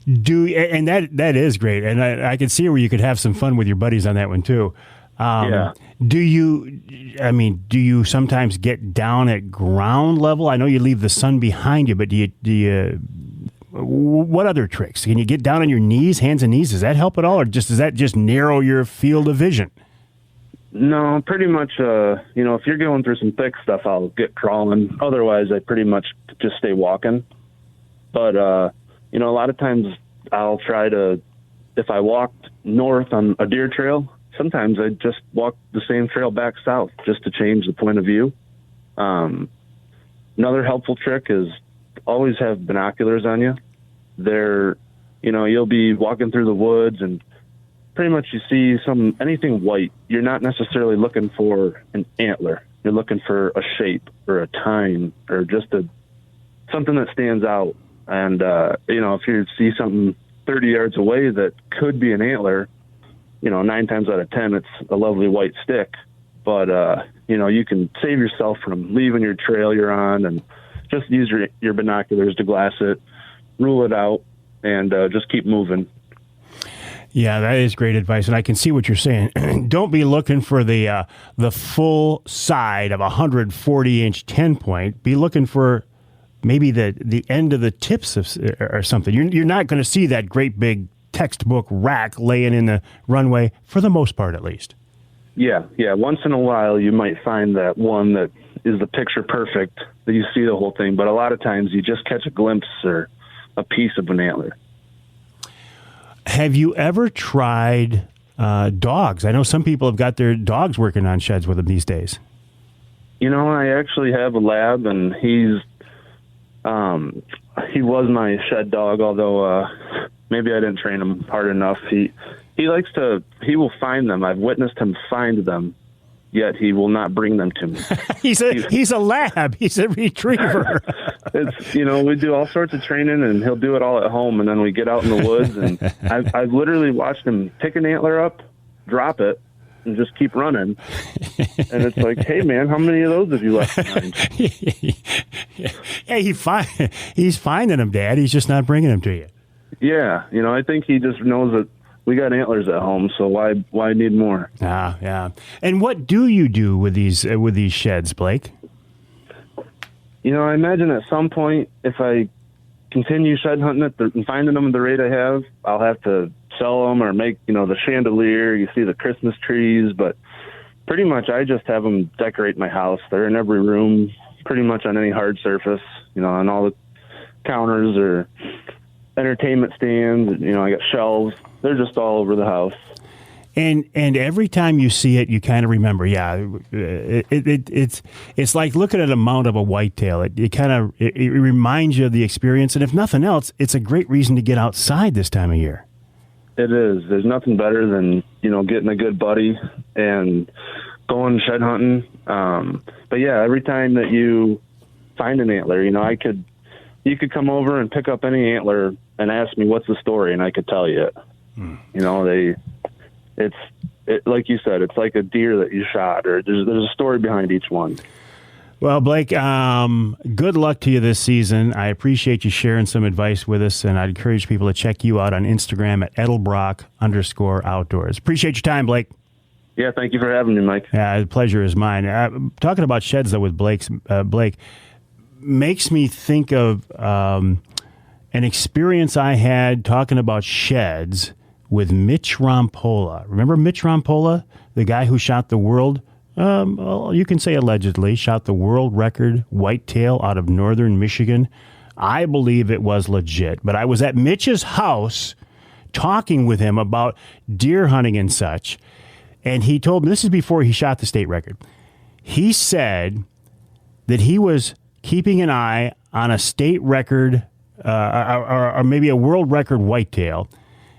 B: And that is great. And I can see where you could have some fun with your buddies on that one too.
E: Yeah.
B: Do you sometimes get down at ground level? I know you leave the sun behind you, but do you what other tricks? Can you get down on your knees, hands and knees? Does that help at all, or does that just narrow your field of vision?
E: No, pretty much, if you're going through some thick stuff, I'll get crawling. Otherwise, I pretty much just stay walking. But, a lot of times I'll try to, if I walked north on a deer trail, sometimes I just walk the same trail back south just to change the point of view. Another helpful trick is always have binoculars on you. They're, you'll be walking through the woods and pretty much you see anything white. You're not necessarily looking for an antler. You're looking for a shape or a tine or just something that stands out. And, if you see something 30 yards away that could be an antler, 9 times out of 10, it's a lovely white stick. But, you can save yourself from leaving your trail you're on and just use your binoculars to glass it, rule it out, and just keep moving.
B: Yeah, that is great advice, and I can see what you're saying. Don't be looking for the full side of a 140-inch 10-point. Be looking for maybe the end of the tips or something. You're not going to see that great big textbook rack laying in the runway, for the most part, at least.
E: Yeah. Once in a while, you might find that one that is the picture perfect, that you see the whole thing, but a lot of times you just catch a glimpse or a piece of an antler.
B: Have you ever tried dogs? I know some people have got their dogs working on sheds with them these days.
E: I actually have a lab, and he was my shed dog, although maybe I didn't train him hard enough. He will find them. I've witnessed him find them yet he will not bring them to me.
B: He's a lab. He's a retriever.
E: It's, we do all sorts of training, and he'll do it all at home, and then we get out in the woods, and I've literally watched him pick an antler up, drop it, and just keep running. And it's like, hey, man, how many of those have you left behind?
B: Yeah, he's finding them, Dad. He's just not bringing them to you.
E: Yeah, I think he just knows that we got antlers at home, so why need more?
B: Yeah. And what do you do with these sheds, Blake?
E: I imagine at some point, if I continue shed hunting and finding them at the rate I have, I'll have to sell them or make, the chandelier. You see the Christmas trees, but pretty much I just have them decorate my house. They're in every room, pretty much on any hard surface, on all the counters or entertainment stands. I got shelves. They're just all over the house.
B: And every time you see it, you kind of remember. Yeah, it's like looking at a mount of a whitetail. It reminds you of the experience, and if nothing else, it's a great reason to get outside this time of year.
E: It is. There's nothing better than getting a good buddy and going shed hunting. But yeah, every time that you find an antler, you could come over and pick up any antler and ask me what's the story, and I could tell you it. It's like you said, it's like a deer that you shot, or there's a story behind each one.
B: Well, Blake, good luck to you this season. I appreciate you sharing some advice with us, and I'd encourage people to check you out on Instagram at Edelbrock_outdoors. Appreciate your time, Blake.
E: Yeah, thank you for having me, Mike.
B: Yeah, the pleasure is mine. Talking about sheds, though, with Blake makes me think of an experience I had talking about sheds with Mitch Rompola. Remember Mitch Rompola, the guy who shot the world, you can say allegedly, shot the world record whitetail out of northern Michigan? I believe it was legit, but I was at Mitch's house talking with him about deer hunting and such, and he told me, this is before he shot the state record, he said that he was keeping an eye on a state record or maybe a world record whitetail.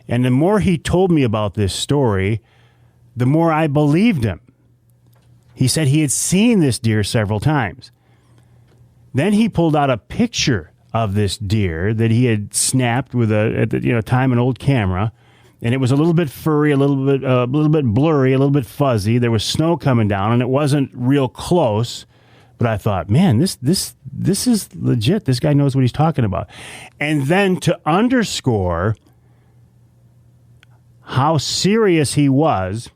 B: And the more he told me about this story, the more I believed him. He said he had seen this deer several times. Then he pulled out a picture of this deer that he had snapped with an old camera, and it was a little bit furry, a little bit blurry, a little bit fuzzy. There was snow coming down, and it wasn't real close. But I thought, man, this is legit. This guy knows what he's talking about. And then to underscore how serious he was,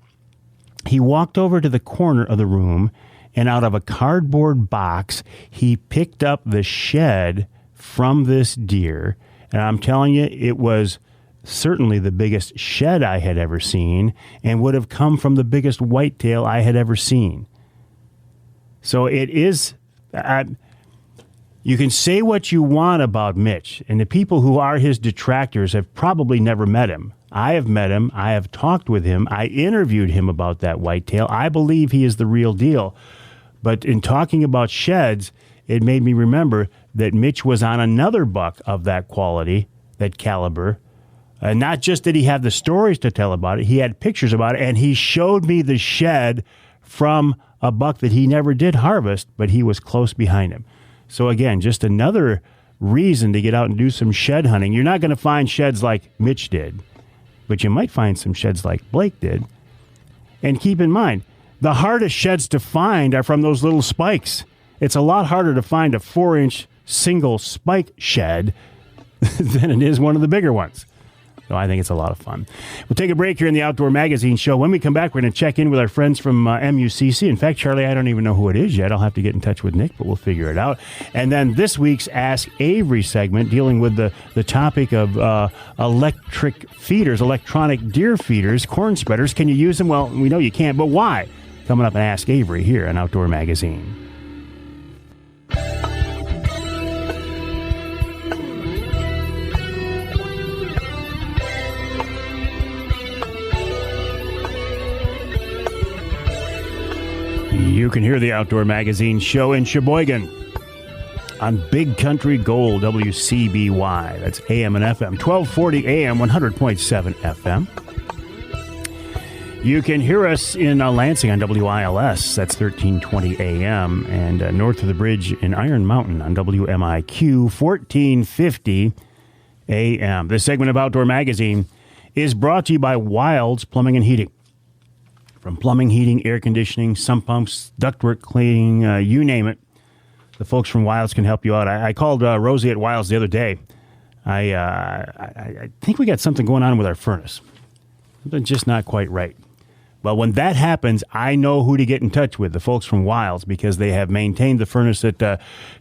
B: he walked over to the corner of the room, and out of a cardboard box, he picked up the shed from this deer. And I'm telling you, it was certainly the biggest shed I had ever seen, and would have come from the biggest whitetail I had ever seen. So it is, you can say what you want about Mitch, and the people who are his detractors have probably never met him. I have met him. I have talked with him. I interviewed him about that whitetail. I believe he is the real deal. But in talking about sheds, it made me remember that Mitch was on another buck of that quality, that caliber. And not just did he have the stories to tell about it, he had pictures about it, and he showed me the shed from a buck that he never did harvest, but he was close behind him. So again, just another reason to get out and do some shed hunting. You're not going to find sheds like Mitch did, but you might find some sheds like Blake did. And keep in mind, the hardest sheds to find are from those little spikes. It's a lot harder to find a 4-inch single spike shed than it is one of the bigger ones. So I think it's a lot of fun. We'll take a break here in the Outdoor Magazine Show. When we come back, we're going to check in with our friends from MUCC. In fact, Charlie, I don't even know who it is yet. I'll have to get in touch with Nick, but we'll figure it out. And then this week's Ask Avery segment, dealing with the topic of electric feeders, electronic deer feeders, corn spreaders. Can you use them? Well, we know you can't, but why? Coming up in Ask Avery here on Outdoor Magazine. You can hear the Outdoor Magazine Show in Sheboygan on Big Country Gold, WCBY. That's AM and FM, 1240 AM, 100.7 FM. You can hear us in Lansing on WILS, that's 1320 AM, and north of the bridge in Iron Mountain on WMIQ, 1450 AM. This segment of Outdoor Magazine is brought to you by Wilds Plumbing and Heating. From plumbing, heating, air conditioning, sump pumps, ductwork cleaning, you name it, the folks from Wilds can help you out. I called Rosie at Wilds the other day. I think we got something going on with our furnace. Something just not quite right. Well, when that happens, I know who to get in touch with, the folks from Wilds, because they have maintained the furnace at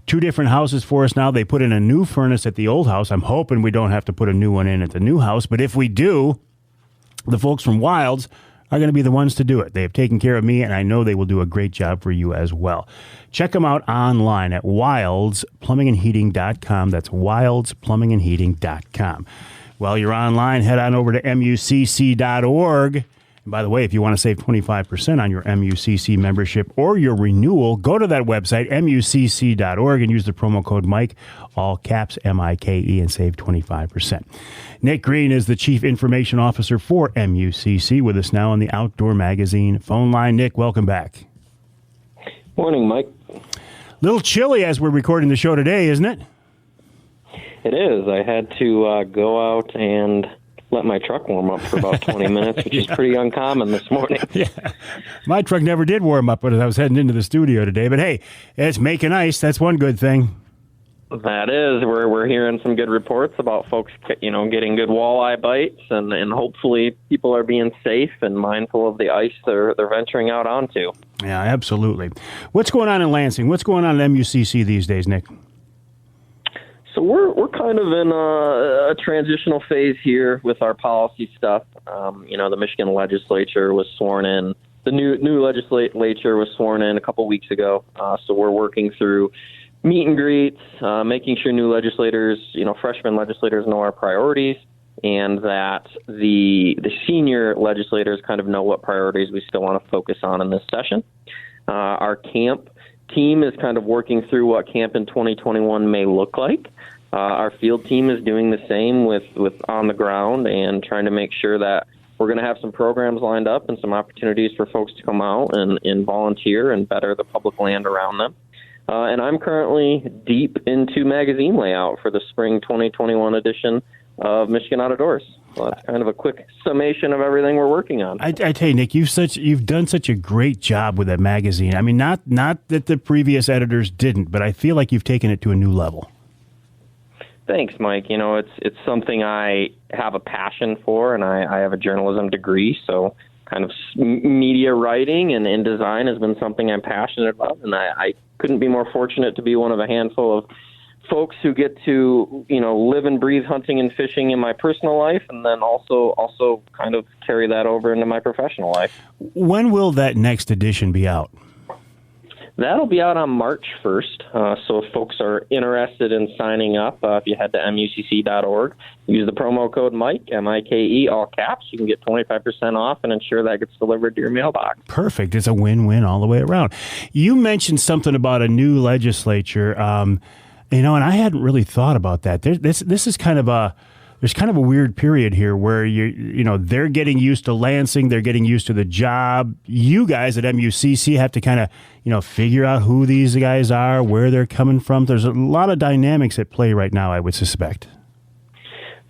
B: 2 different houses for us now. They put in a new furnace at the old house. I'm hoping we don't have to put a new one in at the new house, but if we do, the folks from Wilds are going to be the ones to do it. They have taken care of me, and I know they will do a great job for you as well. Check them out online at wildsplumbingandheating.com. That's wildsplumbingandheating.com. While you're online, head on over to MUCC.org. And by the way, if you want to save 25% on your MUCC membership or your renewal, go to that website, MUCC.org, and use the promo code Mike, all caps, MIKE, and save 25%. Nick Green is the Chief Information Officer for MUCC, with us now on the Outdoor Magazine phone line. Nick, welcome back.
F: Morning, Mike.
B: Little chilly as we're recording the show today, isn't it?
F: It is. I had to go out and let my truck warm up for about 20 minutes, which is pretty uncommon this morning.
B: Yeah, my truck never did warm up when I was heading into the studio today. But hey, it's making ice. That's one good thing.
F: That is. We're hearing some good reports about folks, getting good walleye bites, and hopefully people are being safe and mindful of the ice they're venturing out onto.
B: Yeah, absolutely. What's going on in Lansing? What's going on at MUCC these days, Nick?
F: So we're kind of in a transitional phase here with our policy stuff. The Michigan legislature was sworn in. The new legislature was sworn in a couple weeks ago. So we're working through meet and greets, making sure new legislators, freshman legislators know our priorities, and that the senior legislators kind of know what priorities we still want to focus on in this session. Our camp team is kind of working through what camp in 2021 may look like. Our field team is doing the same with on the ground and trying to make sure that we're going to have some programs lined up and some opportunities for folks to come out and volunteer and better the public land around them. And I'm currently deep into magazine layout for the spring 2021 edition of Michigan Outdoors. So that's kind of a quick summation of everything we're working on.
B: I tell you, Nick, you've done such a great job with that magazine. I mean, not that the previous editors didn't, but I feel like you've taken it to a new level.
F: Thanks, Mike. It's something I have a passion for, and I have a journalism degree, so kind of media writing and design has been something I'm passionate about, and I couldn't be more fortunate to be one of a handful of folks who get to, live and breathe hunting and fishing in my personal life, and then also kind of carry that over into my professional life.
B: When will that next edition be out?
F: That'll be out on March 1st, so if folks are interested in signing up, if you head to MUCC.org, use the promo code Mike, MIKE, all caps, you can get 25% off and ensure that gets delivered to your mailbox.
B: Perfect. It's a win-win all the way around. You mentioned something about a new legislature, and I hadn't really thought about that. This is kind of a... There's kind of a weird period here where they're getting used to Lansing, they're getting used to the job. You guys at MUCC have to kind of, figure out who these guys are, where they're coming from. There's a lot of dynamics at play right now, I would suspect.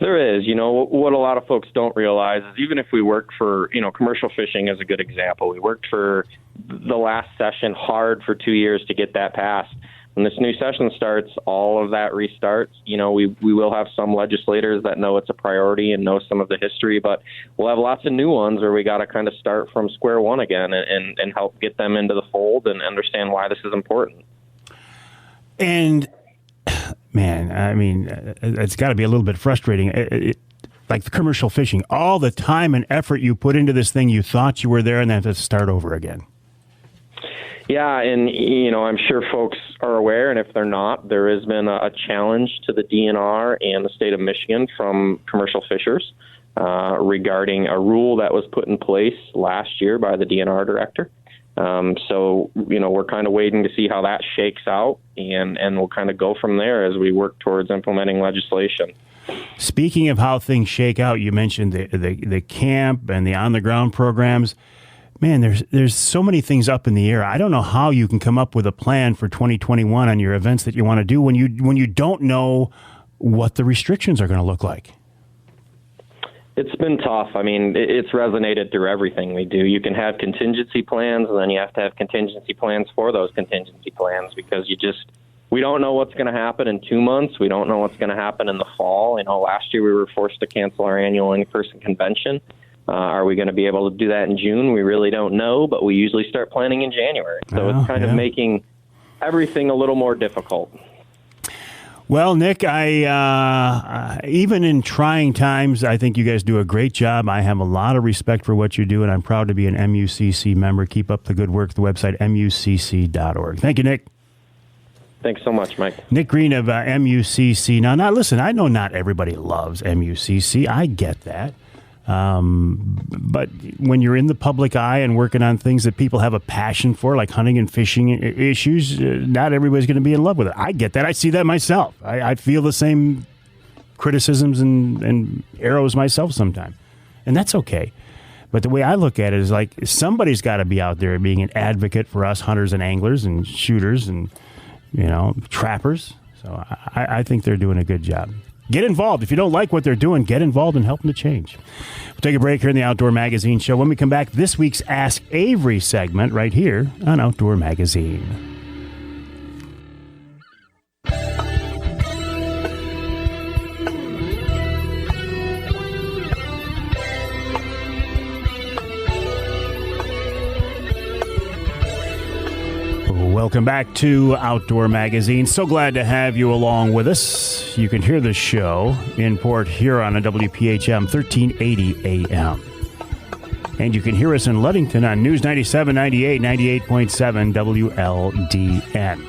F: There is. What a lot of folks don't realize is even if we work for, commercial fishing is a good example. We worked for the last session hard for 2 years to get that passed. When this new session starts, all of that restarts. We will have some legislators that know it's a priority and know some of the history, but we'll have lots of new ones where we got to kind of start from square one again and help get them into the fold and understand why this is important.
B: And, man, I mean, it's got to be a little bit frustrating. Like the commercial fishing, all the time and effort you put into this thing, you thought you were there and then have to start over again.
F: Yeah, and, I'm sure folks are aware, and if they're not, there has been a challenge to the DNR and the state of Michigan from commercial fishers regarding a rule that was put in place last year by the DNR director. So, we're kind of waiting to see how that shakes out, and we'll kind of go from there as we work towards implementing legislation.
B: Speaking of how things shake out, you mentioned the camp and the on-the-ground programs. Man, there's so many things up in the air. I don't know how you can come up with a plan for 2021 on your events that you want to do when you don't know what the restrictions are going to look like.
F: It's been tough. I mean, it's resonated through everything we do. You can have contingency plans, and then you have to have contingency plans for those contingency plans, because we don't know what's going to happen in 2 months. We don't know what's going to happen in the fall. Last year we were forced to cancel our annual in-person convention. Are we going to be able to do that in June? We really don't know, but we usually start planning in January. So it's kind of making everything a little more difficult.
B: Well, Nick, I even in trying times, I think you guys do a great job. I have a lot of respect for what you do, and I'm proud to be an MUCC member. Keep up the good work. The website, MUCC.org. Thank you, Nick.
F: Thanks so much, Mike.
B: Nick Green of MUCC. Now, listen, I know not everybody loves MUCC. I get that. But when you're in the public eye and working on things that people have a passion for, like hunting and fishing issues, not everybody's going to be in love with it. I get that. I see that myself. I feel the same criticisms and arrows myself sometimes. And that's okay. But the way I look at it is like somebody's got to be out there being an advocate for us hunters and anglers and shooters and, trappers. So I think they're doing a good job. Get involved. If you don't like what they're doing, get involved and help them to change. We'll take a break here in the Outdoor Magazine Show. When we come back, this week's Ask Avery segment right here on Outdoor Magazine. Welcome back to Outdoor Magazine. So glad to have you along with us. You can hear the show in Port Huron on WPHM 1380 AM. And you can hear us in Ludington on News 97, 98, 98.7 WLDN.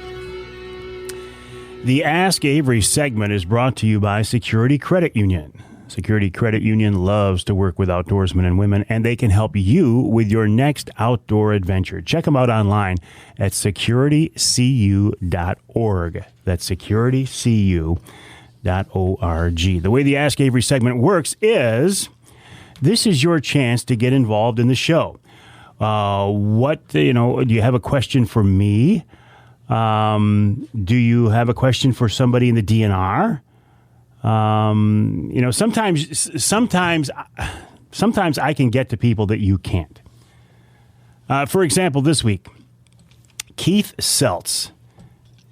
B: The Ask Avery segment is brought to you by Security Credit Union. Security Credit Union loves to work with outdoorsmen and women, and they can help you with your next outdoor adventure. Check them out online at securitycu.org. That's securitycu.org. The way the Ask Avery segment works is this is your chance to get involved in the show. Do you have a question for me? Do you have a question for somebody in the DNR? Sometimes I can get to people that you can't. For example, this week, Keith Seltz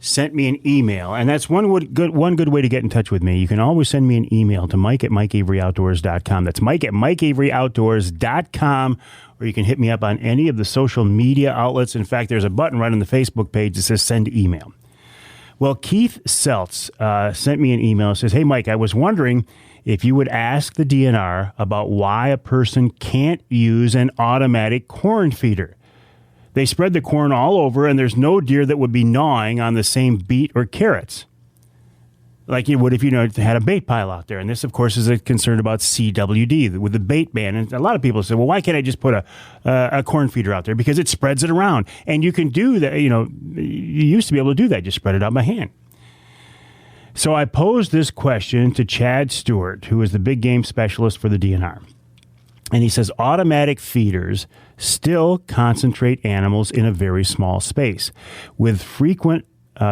B: sent me an email, and that's one good way to get in touch with me. You can always send me an email to mike@mikeaveryoutdoors.com. That's mike@mikeaveryoutdoors.com, or you can hit me up on any of the social media outlets. In fact, there's a button right on the Facebook page that says send email. Well, Keith Seltz sent me an email that says, "Hey, Mike, I was wondering if you would ask the DNR about why a person can't use an automatic corn feeder. They spread the corn all over, and there's no deer that would be gnawing on the same beet or carrots like you would if you had a bait pile out there." And this, of course, is a concern about CWD with the bait ban. And a lot of people say, "Well, why can't I just put a corn feeder out there? Because it spreads it around." And you can do that. You used to be able to do that. Just spread it out by hand. So I posed this question to Chad Stewart, who is the big game specialist for the DNR. And he says automatic feeders still concentrate animals in a very small space. With frequent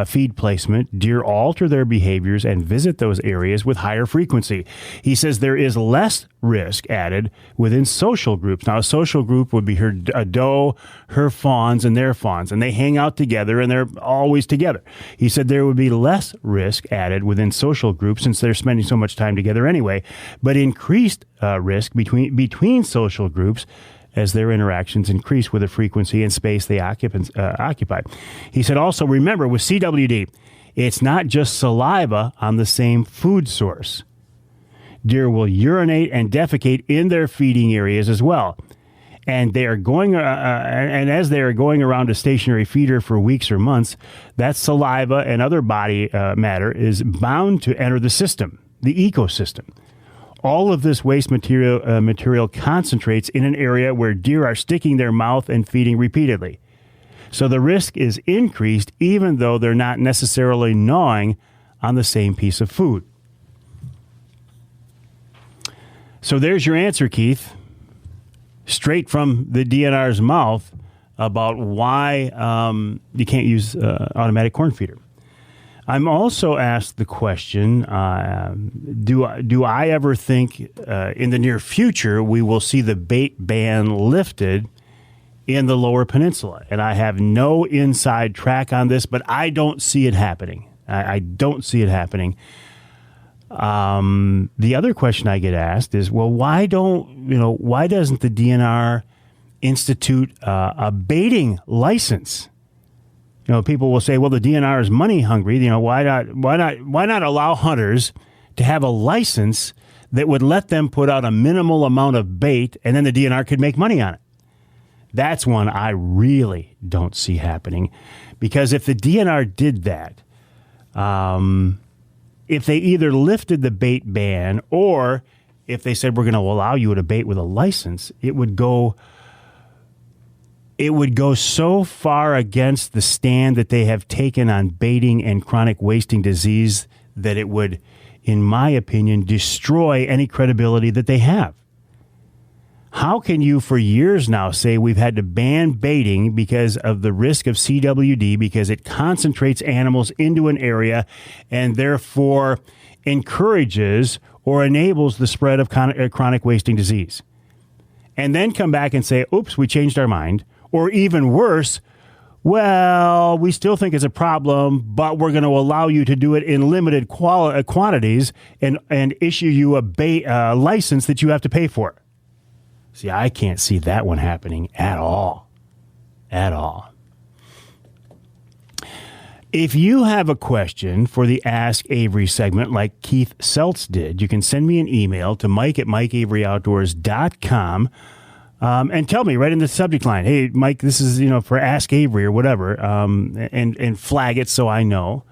B: feed placement, deer alter their behaviors and visit those areas with higher frequency. He says there is less risk added within social groups. Now, a social group would be a doe, her fawns, and their fawns, and they hang out together, and they're always together. He said there would be less risk added within social groups since they're spending so much time together anyway, but increased risk between social groups as their interactions increase with the frequency and space they occupy. He said also, remember, with CWD, it's not just saliva on the same food source. Deer will urinate and defecate in their feeding areas as well. And they are and as they are going around a stationary feeder for weeks or months, that saliva and other body matter is bound to enter the system, the ecosystem. All of this waste material concentrates in an area where deer are sticking their mouth and feeding repeatedly. So the risk is increased even though they're not necessarily gnawing on the same piece of food. So there's your answer, Keith, straight from the DNR's mouth about why you can't use automatic corn feeder. I'm also asked the question, do I ever think in the near future we will see the bait ban lifted in the Lower Peninsula? And I have no inside track on this, but I don't see it happening. I don't see it happening. The other question I get asked is, well, why doesn't the DNR institute a baiting license? People will say, well, the DNR is money hungry. Why not allow hunters to have a license that would let them put out a minimal amount of bait, and then the DNR could make money on it? That's one I really don't see happening, because if the DNR did that, if they either lifted the bait ban or if they said we're going to allow you to bait with a license, it would go so far against the stand that they have taken on baiting and chronic wasting disease that it would, in my opinion, destroy any credibility that they have. How can you for years now say we've had to ban baiting because of the risk of CWD, because it concentrates animals into an area and therefore encourages or enables the spread of chronic wasting disease, and then come back and say, oops, we changed our mind? Or even worse, well, we still think it's a problem, but we're going to allow you to do it in limited quantities and issue you a license that you have to pay for. See, I can't see that one happening at all. At all. If you have a question for the Ask Avery segment like Keith Seltz did, you can send me an email to mike@mikeaveryoutdoors.com. And tell me right in the subject line, hey, Mike, this is, for Ask Avery or whatever, and flag it so I know.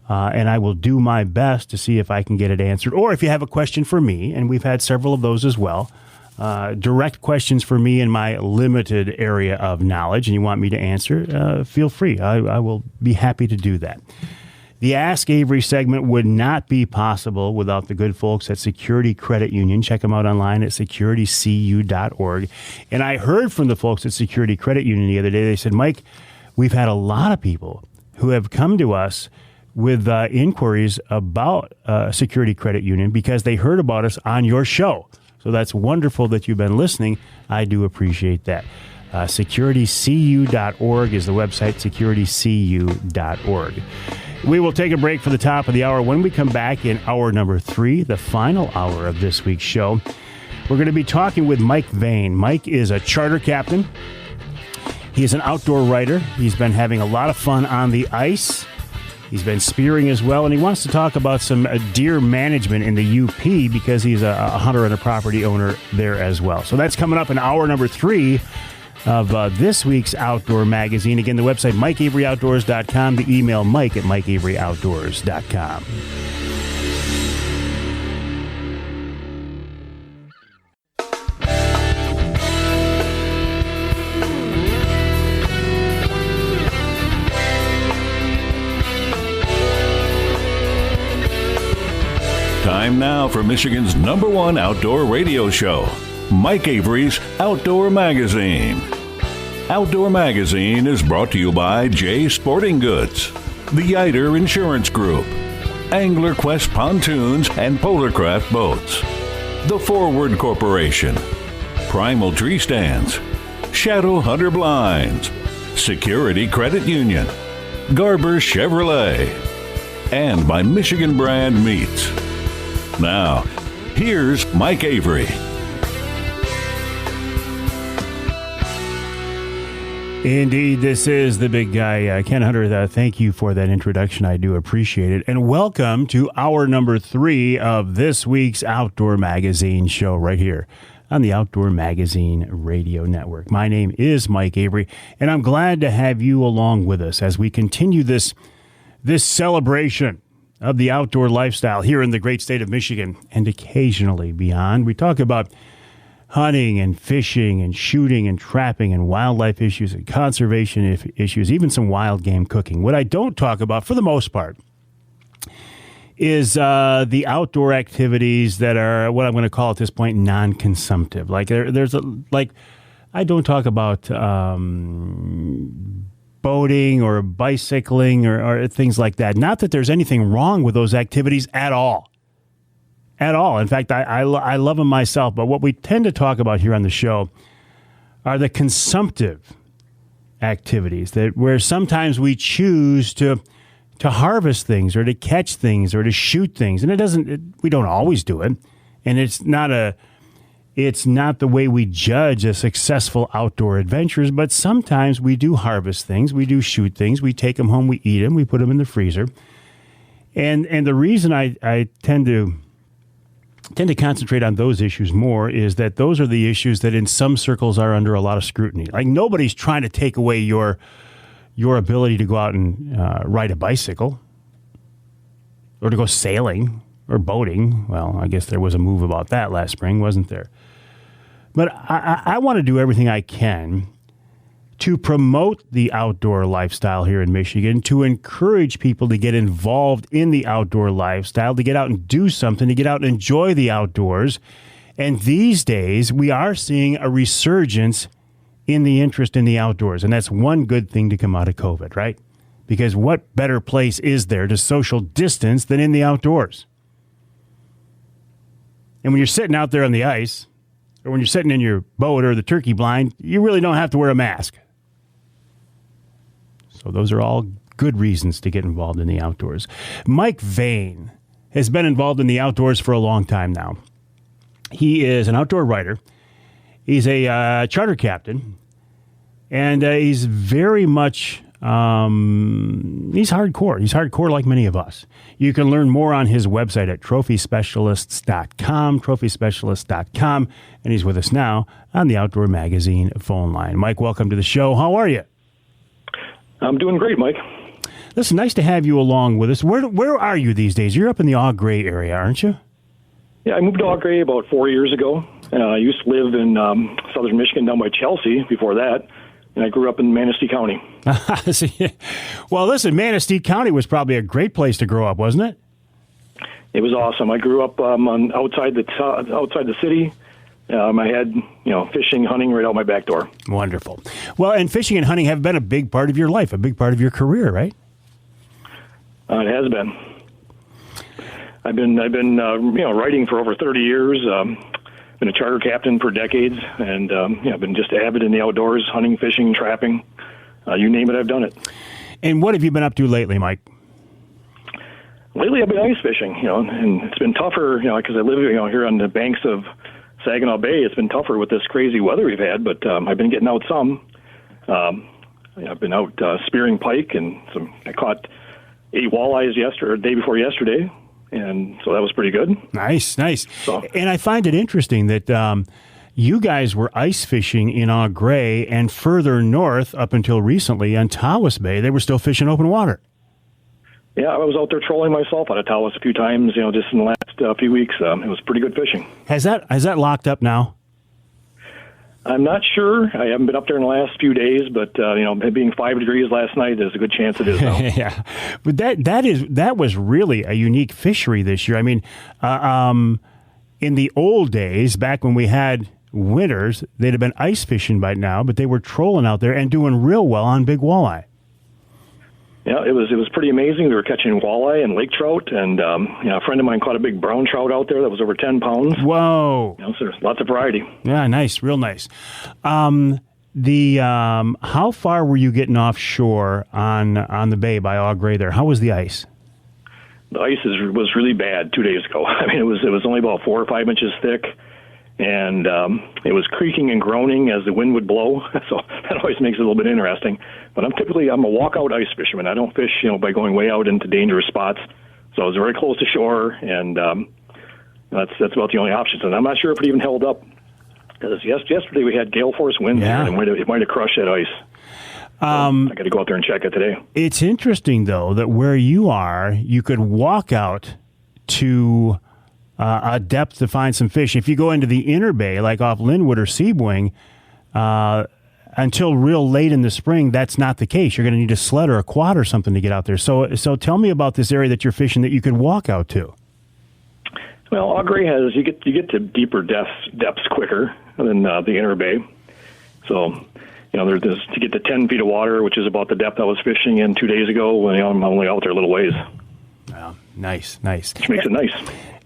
B: And I will do my best to see if I can get it answered. Or if you have a question for me, and we've had several of those as well, direct questions for me in my limited area of knowledge, and you want me to answer, feel free. I will be happy to do that. The Ask Avery segment would not be possible without the good folks at Security Credit Union. Check them out online at securitycu.org. And I heard from the folks at Security Credit Union the other day. They said, Mike, we've had a lot of people who have come to us with inquiries about Security Credit Union because they heard about us on your show. So that's wonderful that you've been listening. I do appreciate that. securitycu.org is the website, securitycu.org. We will take a break for the top of the hour. When we come back in hour number 3, the final hour of this week's show, we're going to be talking with Mike Vane. Mike is a charter captain. He is an outdoor writer. He's been having a lot of fun on the ice. He's been spearing as well, and he wants to talk about some deer management in the UP because he's a hunter and a property owner there as well. So that's coming up in hour number 3 of this week's Outdoor Magazine. Again, the website, MikeAveryOutdoors.com. The email, Mike@MikeAveryOutdoors.com.
A: Time now for Michigan's #1 outdoor radio show, Mike Avery's Outdoor Magazine. Outdoor Magazine is brought to you by J Sporting Goods, the Yider Insurance Group, Angler Quest Pontoons and Polarcraft Boats, The Forward Corporation, Primal Tree Stands, Shadow Hunter Blinds, Security Credit Union, Garber Chevrolet, and by Michigan Brand Meats. Now, here's Mike Avery.
B: Indeed, this is the big guy, Ken Hunter. Thank you for that introduction. I do appreciate it. And welcome to hour number 3 of this week's Outdoor Magazine show right here on the Outdoor Magazine Radio Network. My name is Mike Avery, and I'm glad to have you along with us as we continue this celebration of the outdoor lifestyle here in the great state of Michigan and occasionally beyond. We talk about hunting and fishing and shooting and trapping and wildlife issues and conservation issues, even some wild game cooking. What I don't talk about, for the most part, is the outdoor activities that are what I'm going to call at this point non-consumptive. Like I don't talk about boating or bicycling or things like that. Not that there's anything wrong with those activities at all. At all. In fact, I love them myself. But what we tend to talk about here on the show are the consumptive activities where sometimes we choose to harvest things or to catch things or to shoot things. And we don't always do it. And it's not the way we judge a successful outdoor adventures, but sometimes we do harvest things, we do shoot things, we take them home, we eat them, we put them in the freezer. And the reason I tend to concentrate on those issues more is that those are the issues that in some circles are under a lot of scrutiny. Like nobody's trying to take away your ability to go out and ride a bicycle or to go sailing or boating. Well, I guess there was a move about that last spring, wasn't there? But I want to do everything I can to promote the outdoor lifestyle here in Michigan, to encourage people to get involved in the outdoor lifestyle, to get out and do something, to get out and enjoy the outdoors. And these days, we are seeing a resurgence in the interest in the outdoors. And that's one good thing to come out of COVID, right? Because what better place is there to social distance than in the outdoors? And when you're sitting out there on the ice, or when you're sitting in your boat or the turkey blind, you really don't have to wear a mask. So those are all good reasons to get involved in the outdoors. Mike Vane has been involved in the outdoors for a long time now. He is an outdoor writer. He's a charter captain, and he's very much, he's hardcore. He's hardcore like many of us. You can learn more on his website at trophyspecialists.com, and he's with us now on the Outdoor Magazine phone line. Mike, welcome to the show. How are you?
G: I'm doing great, Mike.
B: Listen, nice to have you along with us. Where are you these days? You're up in the Au Gres area, aren't you?
G: Yeah, I moved to Au Gres about 4 years ago. I used to live in southern Michigan down by Chelsea before that, and I grew up in Manistee County.
B: Well, listen, Manistee County was probably a great place to grow up, wasn't it?
G: It was awesome. I grew up outside the city. I had, fishing, hunting right out my back door.
B: Wonderful. Well, and fishing and hunting have been a big part of your life, a big part of your career, right?
G: It has been. I've been writing for over 30 years. Been a charter captain for decades, and I've been just avid in the outdoors, hunting, fishing, trapping. You name it, I've done it.
B: And what have you been up to lately, Mike?
G: Lately, I've been ice fishing, and it's been tougher, because I live, here on the banks of Saginaw Bay. It's been tougher with this crazy weather we've had, but I've been getting out some. I've been out spearing pike, and I caught 8 walleyes day before yesterday, and so that was pretty good.
B: Nice.
G: So,
B: and I find it interesting that you guys were ice fishing in Au Gres, and further north, up until recently, on Tawas Bay, they were still fishing open water.
G: Yeah, I was out there trolling myself out of Tawas a few times, just in the last few weeks. It was pretty good fishing.
B: Has that locked up now?
G: I'm not sure. I haven't been up there in the last few days, but it being 5 degrees last night, there's a good chance it is now.
B: Yeah, but that was really a unique fishery this year. I mean, in the old days, back when we had winters, they'd have been ice fishing by now, but they were trolling out there and doing real well on big walleye.
G: Yeah, it was pretty amazing. We were catching walleye and lake trout, and a friend of mine caught a big brown trout out there that was over 10 pounds.
B: Whoa!
G: So there's lots of variety.
B: Yeah, nice, real nice. How far were you getting offshore on the bay by Au Gres there? How was the ice?
G: The ice was really bad 2 days ago. I mean, it was only about 4 or 5 inches thick, and it was creaking and groaning as the wind would blow. So that always makes it a little bit interesting. But I'm a walkout ice fisherman. I don't fish, by going way out into dangerous spots. So I was very close to shore, and that's about the only option. And I'm not sure if it even held up. Because yesterday we had gale force winds here, and it might have crushed that ice. I got to go out there and check it today.
B: It's interesting, though, that where you are, you could walk out to a depth to find some fish. If you go into the inner bay, like off Linwood or Seaboing, until real late in the spring, that's not the case. You're going to need a sled or a quad or something to get out there. So tell me about this area that you're fishing that you could walk out to.
G: Well, Augrey has you get to deeper depths quicker than the inner bay. So, there's to get to 10 feet of water, which is about the depth I was fishing in 2 days ago. When I'm only out there a little ways.
B: Wow, nice.
G: Which makes it nice.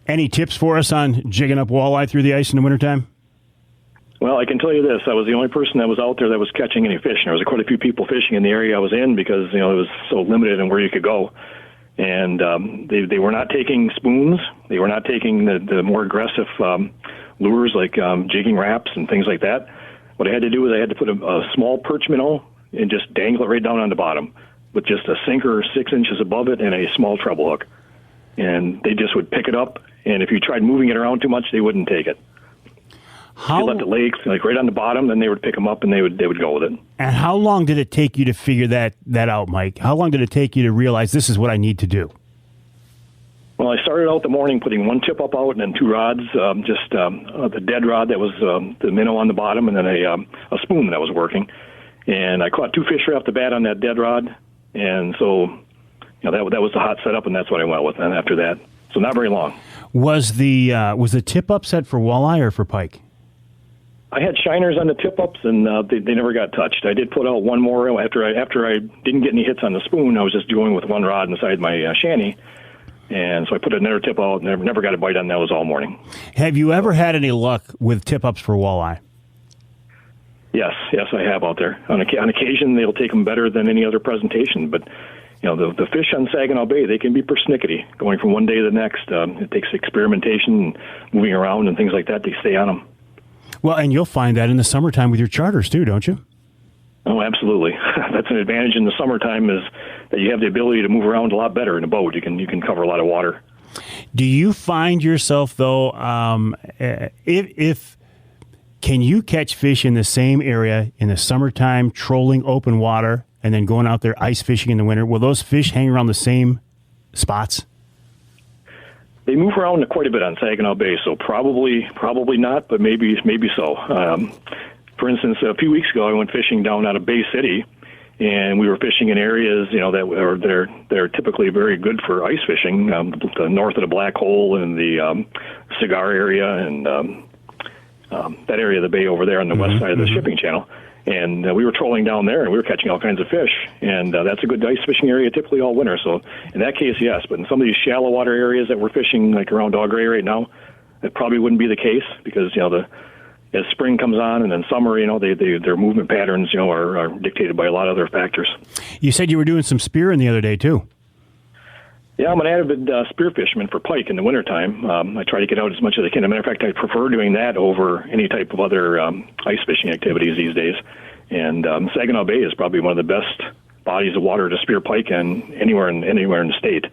B: Any tips for us on jigging up walleye through the ice in the wintertime?
G: Well, I can tell you this: I was the only person that was out there that was catching any fish. And there was quite a few people fishing in the area I was in because it was so limited in where you could go. And they were not taking spoons. They were not taking the more aggressive lures like jigging wraps and things like that. What I had to do was I had to put a small perch minnow and just dangle it right down on the bottom with just a sinker 6 inches above it and a small treble hook. And they just would pick it up. And if you tried moving it around too much, they wouldn't take it. They left it legs like right on the bottom, then they would pick them up and they would go with it.
B: And how long did it take you to figure that out, Mike? How long did it take you to realize this is what I need to do?
G: Well, I started out the morning putting one tip up out and then two rods, the dead rod that was the minnow on the bottom, and then a spoon that I was working. And I caught two fish right off the bat on that dead rod, and so that was the hot setup, and that's what I went with. And after that, so not very long. Was
B: the tip up set for walleye or for pike?
G: I had shiners on the tip-ups, and they never got touched. I did put out one more after I didn't get any hits on the spoon. I was just going with one rod inside my shanty, and so I put another tip out. Never got a bite on those all morning. Have you ever had any luck with tip-ups for walleye? Yes, I have out there. On occasion, they'll take them better than any other presentation, but the fish on Saginaw Bay, they can be persnickety, going from one day to the next. It takes experimentation, moving around, and things like that to stay on them. Well, and you'll find that in the summertime with your charters too, don't you? Oh, absolutely. That's an advantage in the summertime, is that you have the ability to move around a lot better in a boat. You can cover a lot of water. Do you find yourself, though, if can you catch fish in the same area in the summertime, trolling open water, and then going out there ice fishing in the winter? Will those fish hang around the same spots? They move around quite a bit on Saginaw Bay, so probably not, but maybe so. For instance, a few weeks ago, I went fishing down out of Bay City, and we were fishing in areas they're typically very good for ice fishing, the north of the Black Hole and the Cigar area and that area of the bay over there on the west side of the shipping channel. And we were trolling down there, and we were catching all kinds of fish. And that's a good ice fishing area typically all winter. So in that case, yes. But in some of these shallow water areas that we're fishing, like around Augrey right now, that probably wouldn't be the case because, as spring comes on and then summer, their movement patterns, are dictated by a lot of other factors. You said you were doing some spearing the other day, too. Yeah, I'm an avid spear fisherman for pike in the wintertime. I try to get out as much as I can. As a matter of fact, I prefer doing that over any type of other ice fishing activities these days. And Saginaw Bay is probably one of the best bodies of water to spear pike in anywhere in the state,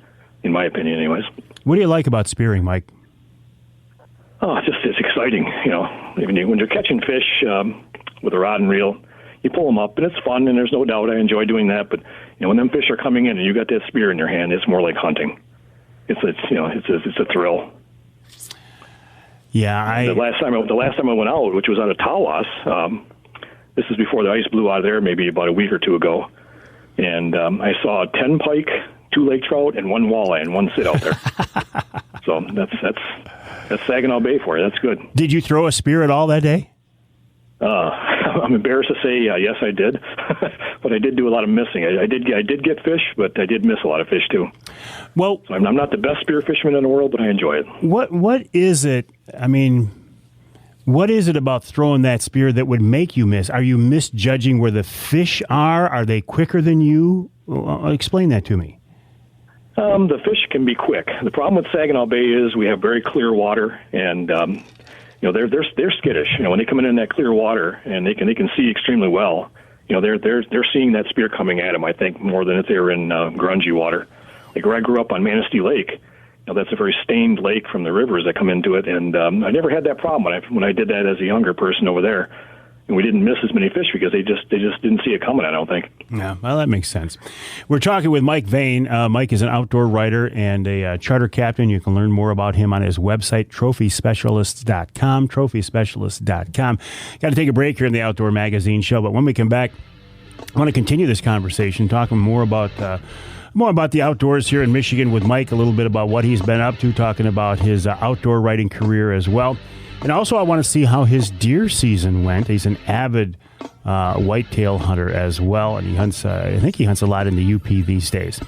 G: in my opinion, anyways. What do you like about spearing, Mike? Oh, it's exciting. When you're catching fish with a rod and reel, you pull them up, and it's fun, and there's no doubt I enjoy doing that. But when them fish are coming in and you got that spear in your hand, it's more like hunting. It's a thrill. Yeah, the last time I went out, which was out of Tawas, this is before the ice blew out of there, maybe about a week or two ago, and I saw 10 pike, 2 lake trout, and 1 walleye in one sit out there. So that's Saginaw Bay for you. That's good. Did you throw a spear at all that day? I'm embarrassed to say yes, I did, but I did do a lot of missing. I did get fish, but I did miss a lot of fish too. Well, so I'm not the best spear fisherman in the world, but I enjoy it. What is it? I mean, what is it about throwing that spear that would make you miss? Are you misjudging where the fish are? Are they quicker than you? Explain that to me. The fish can be quick. The problem with Saginaw Bay is we have very clear water, and they're skittish. When they come in that clear water and they can see extremely well. They're seeing that spear coming at them, I think, more than if they were in grungy water. Like where I grew up on Manistee Lake, that's a very stained lake from the rivers that come into it, and I never had that problem when I did that as a younger person over there. and we didn't miss as many fish because they just didn't see it coming, I don't think.
B: Yeah, well, that makes sense. We're talking with Mike Veine. Mike is an outdoor writer and a charter captain. You can learn more about him on his website, trophyspecialists.com, trophyspecialists.com. Got to take a break here in the Outdoor Magazine show, but when we come back, I want to continue this conversation, talking more about the outdoors here in Michigan with Mike, a little bit about what he's been up to, talking about his outdoor writing career as well. And also I want to see how his deer season went. He's an avid whitetail hunter as well, and he hunts. I think he hunts a lot in the UP these days.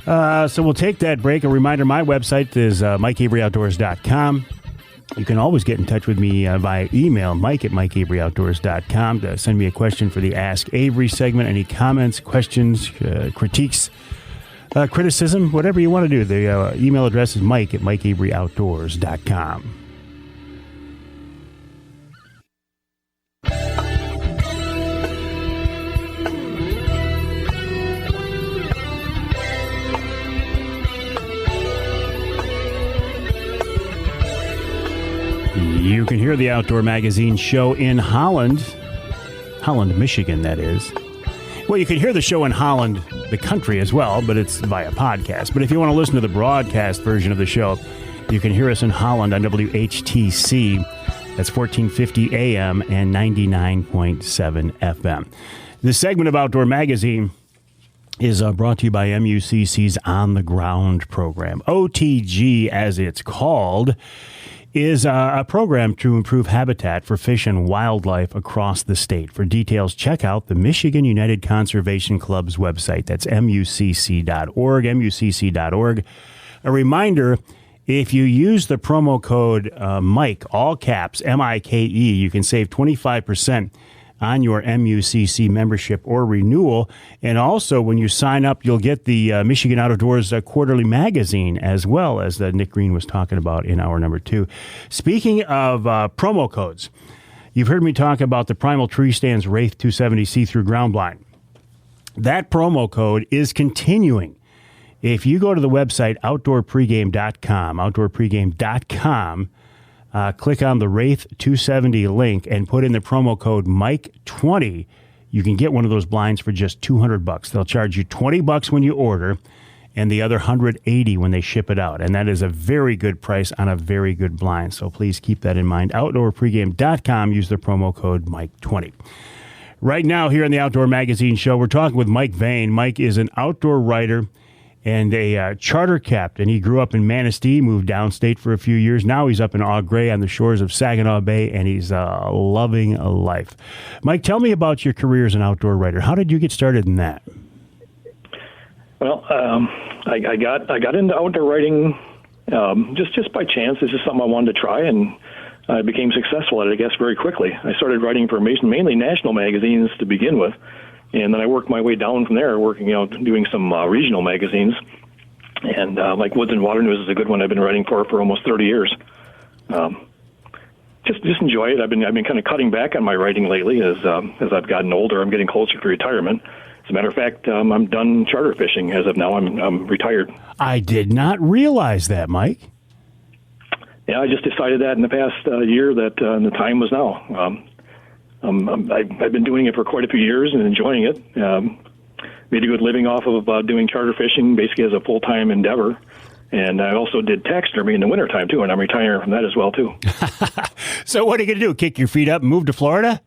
B: So we'll take that break. A reminder, my website is MikeAveryOutdoors.com. You can always get in touch with me via email, mike@MikeAveryOutdoors.com, to send me a question for the Ask Avery segment. Any comments, questions, critiques, criticism, whatever you want to do. The email address is mike@MikeAveryOutdoors.com. You can hear the Outdoor Magazine show in Holland, Michigan, that is. Well, you can hear the show in Holland, the country as well, but it's via podcast. But if you want to listen to the broadcast version of the show, you can hear us in Holland on WHTC. That's 1450 AM and 99.7 FM. This segment of Outdoor Magazine is brought to you by MUCC's On the Ground program. OTG, as it's called, is a program to improve habitat for fish and wildlife across the state. For details, check out the Michigan United Conservation Club's website. That's MUCC.org, MUCC.org. A reminder, if you use the promo code Mike, all caps, MIKE, you can save 25% on your MUCC membership or renewal. And also, when you sign up, you'll get the Michigan Outdoors Quarterly Magazine, as well as Nick Green was talking about in hour number 2. Speaking of promo codes, you've heard me talk about the Primal Tree Stand's Wraith 270 see-through ground blind. That promo code is continuing. If you go to the website outdoorpregame.com, click on the Wraith 270 link and put in the promo code Mike20. You can get one of those blinds for just $200. They'll charge you $20 when you order, and the other $180 when they ship it out. And that is a very good price on a very good blind. So please keep that in mind. Outdoorpregame.com. Use the promo code Mike20. Right now, here on the Outdoor Magazine show, we're talking with Mike Veine. Mike is an outdoor writer and a charter captain. He grew up in Manistee, moved downstate for a few years. Now he's up in Eau Gray on the shores of Saginaw Bay, and he's loving life. Mike, tell me about your career as an outdoor writer. How did you get started in that?
G: Well, I got into outdoor writing just by chance. This is something I wanted to try, and I became successful at it, I guess, very quickly. I started writing for mainly national magazines to begin with. And then I worked my way down from there, doing some regional magazines. And like Woods and Water News is a good one I've been writing for almost 30 years. Just enjoy it. I've been kind of cutting back on my writing lately as I've gotten older. I'm getting closer to retirement. As a matter of fact, I'm done charter fishing as of now. I'm retired. I
B: did not realize that, Mike.
G: Yeah, I just decided that in the past year that the time was now. I've been doing it for quite a few years and enjoying it. Made a good living off of doing charter fishing, basically as a full-time endeavor. And I also did taxidermy in the wintertime, too, and I'm retiring from that as well, too.
B: So what are you going to do, kick your feet up and move to Florida?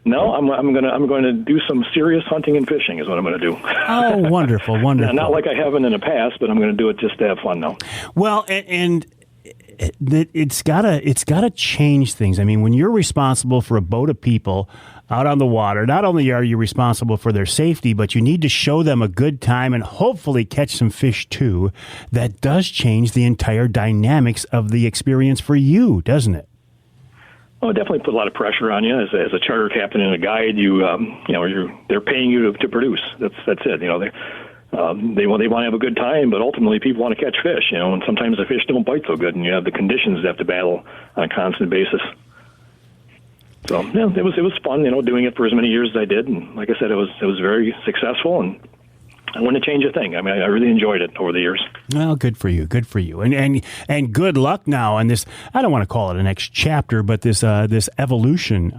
G: No, I'm going to do some serious hunting and fishing is what I'm going to do.
B: Oh, wonderful, wonderful.
G: Not like I haven't in the past, but I'm going to do it just to have fun now.
B: Well, and it's gotta change things. I mean, when you're responsible for a boat of people out on the water, not only are you responsible for their safety, but you need to show them a good time and hopefully catch some fish too. That does change the entire dynamics of the experience for you, doesn't it?
G: Well, it definitely put a lot of pressure on you as a charter captain and a guide. They're paying you to produce. That's it. They want to have a good time, but ultimately people want to catch fish, and sometimes the fish don't bite so good, and you have the conditions you have to battle on a constant basis. So, yeah, it was fun, doing it for as many years as I did, and like I said, it was very successful, and I wouldn't change a thing. I mean, I really enjoyed it over the years.
B: Well, good for you. Good for you. And good luck now on this. I don't want to call it a next chapter, but this evolution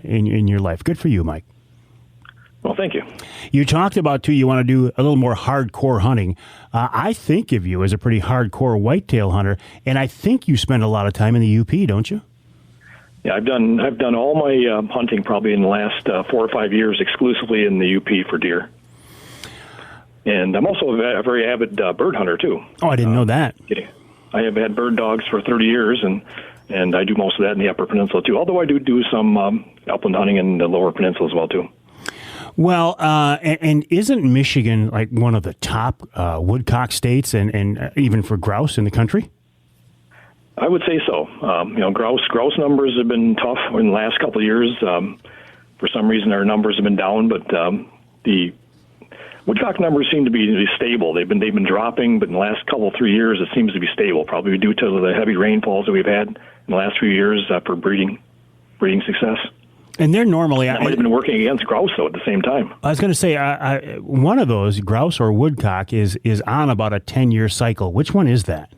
B: in your life. Good for you, Mike.
G: Well, thank you.
B: You talked about, too, you want to do a little more hardcore hunting. I think of you as a pretty hardcore whitetail hunter, and I think you spend a lot of time in the UP, don't you?
G: Yeah, I've done all my hunting probably in the last 4 or 5 years exclusively in the UP for deer. And I'm also a very avid bird hunter, too.
B: Oh, I didn't know that.
G: I have had bird dogs for 30 years, and I do most of that in the Upper Peninsula, too, although I do some upland hunting in the Lower Peninsula as well, too.
B: Well, and isn't Michigan like one of the top woodcock states and even for grouse in the country?
G: I would say so. Grouse numbers have been tough in the last couple of years. For some reason, our numbers have been down, but the woodcock numbers seem to be stable. They've been dropping, but in the last 3 years, it seems to be stable, probably due to the heavy rainfalls that we've had in the last few years for breeding success.
B: And they're normally...
G: That might have been working against grouse, though, at the same time.
B: I was going to say, one of those, grouse or woodcock, is on about a 10-year cycle. Which one is that?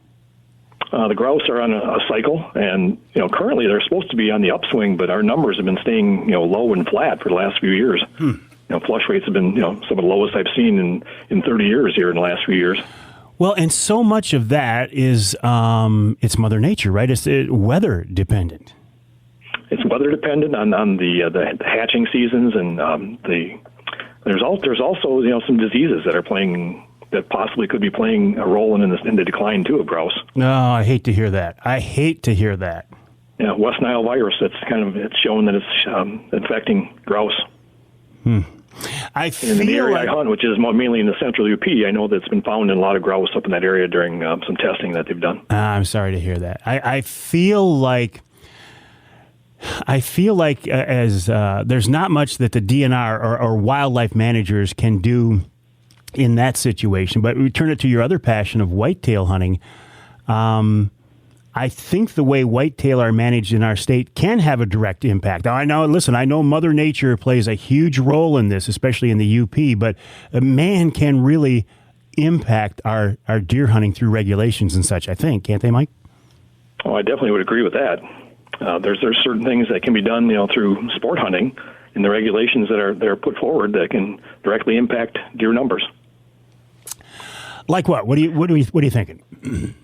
G: The grouse are on a cycle, and currently they're supposed to be on the upswing, but our numbers have been staying low and flat for the last few years. Flush rates have been some of the lowest I've seen in 30 years here in the last few years.
B: Well, and so much of that is it's Mother Nature, right? It's weather dependent.
G: It's weather dependent on the hatching seasons, and there's also some diseases that possibly could be playing a role in the decline too of grouse.
B: No, I hate to hear that.
G: Yeah, West Nile virus. It's shown that it's infecting grouse.
B: In
G: the area I hunt, which is mainly in the central UP, I know that it's been found in a lot of grouse up in that area during some testing that they've done.
B: I'm sorry to hear that. I feel like as there's not much that the DNR or wildlife managers can do in that situation, but we turn it to your other passion of whitetail hunting. I think the way whitetail are managed in our state can have a direct impact. Now, I know Mother Nature plays a huge role in this, especially in the UP, but man can really impact our deer hunting through regulations and such, I think. Can't they, Mike?
G: Oh, I definitely would agree with that. There's certain things that can be done, through sport hunting and the regulations that are put forward that can directly impact deer numbers.
B: Like what? What are you thinking?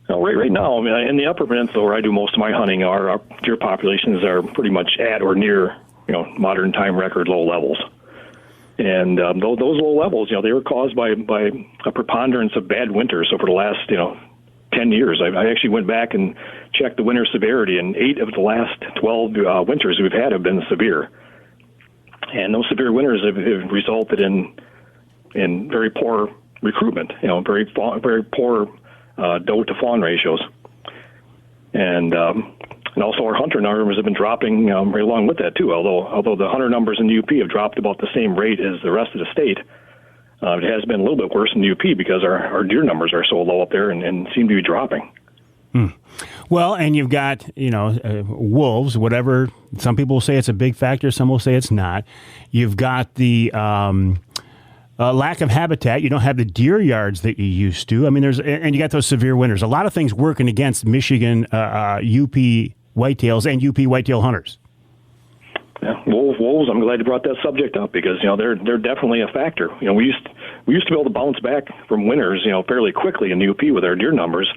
G: Well, right now, in the Upper Peninsula where I do most of my hunting, our deer populations are pretty much at or near, modern time record low levels. And those low levels, they were caused by a preponderance of bad winters. So for the last, 10 years, I actually went back and checked the winter severity, and 8 of the last 12 winters we've had have been severe. And those severe winters have resulted in very poor recruitment, very poor doe to fawn ratios. And also our hunter numbers have been dropping right along with that too, although the hunter numbers in the UP have dropped about the same rate as the rest of the state. It has been a little bit worse in the UP because our deer numbers are so low up there and seem to be dropping.
B: Well, and you've got, wolves, whatever. Some people will say it's a big factor. Some will say it's not. You've got the lack of habitat. You don't have the deer yards that you used to. I mean, and you got those severe winters. A lot of things working against Michigan UP whitetails and UP whitetail hunters.
G: Yeah, wolves. I'm glad you brought that subject up because they're definitely a factor. We used to be able to bounce back from winters fairly quickly in the UP with our deer numbers.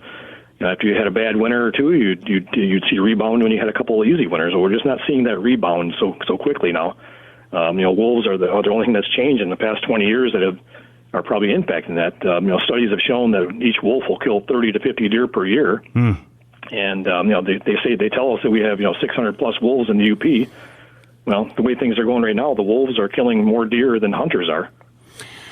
G: After you had a bad winter or two, you'd see a rebound when you had a couple of easy winters. Well, we're just not seeing that rebound so quickly now. Wolves are the only thing that's changed in the past 20 years that are probably impacting that. Studies have shown that each wolf will kill 30 to 50 deer per year. And they tell us that we have 600 plus wolves in the UP. Well, the way things are going right now, the wolves are killing more deer than hunters are,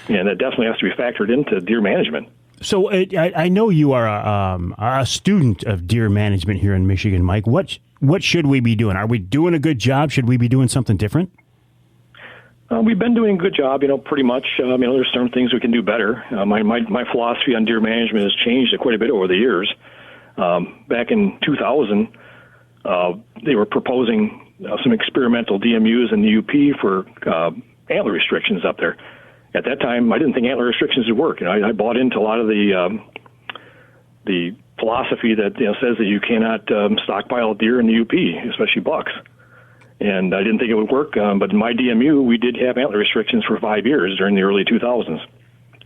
G: and that definitely has to be factored into deer management.
B: So I know you are a student of deer management here in Michigan, Mike. What should we be doing? Are we doing a good job? Should we be doing something different?
G: We've been doing a good job, pretty much. There's certain things we can do better. My philosophy on deer management has changed quite a bit over the years. Back in 2000, they were proposing some experimental DMUs in the UP for antler restrictions up there. at that time, I didn't think antler restrictions would work. I bought into a lot of the philosophy that says that you cannot stockpile deer in the UP, especially bucks. And I didn't think it would work, but in my DMU, we did have antler restrictions for 5 years during the early 2000s.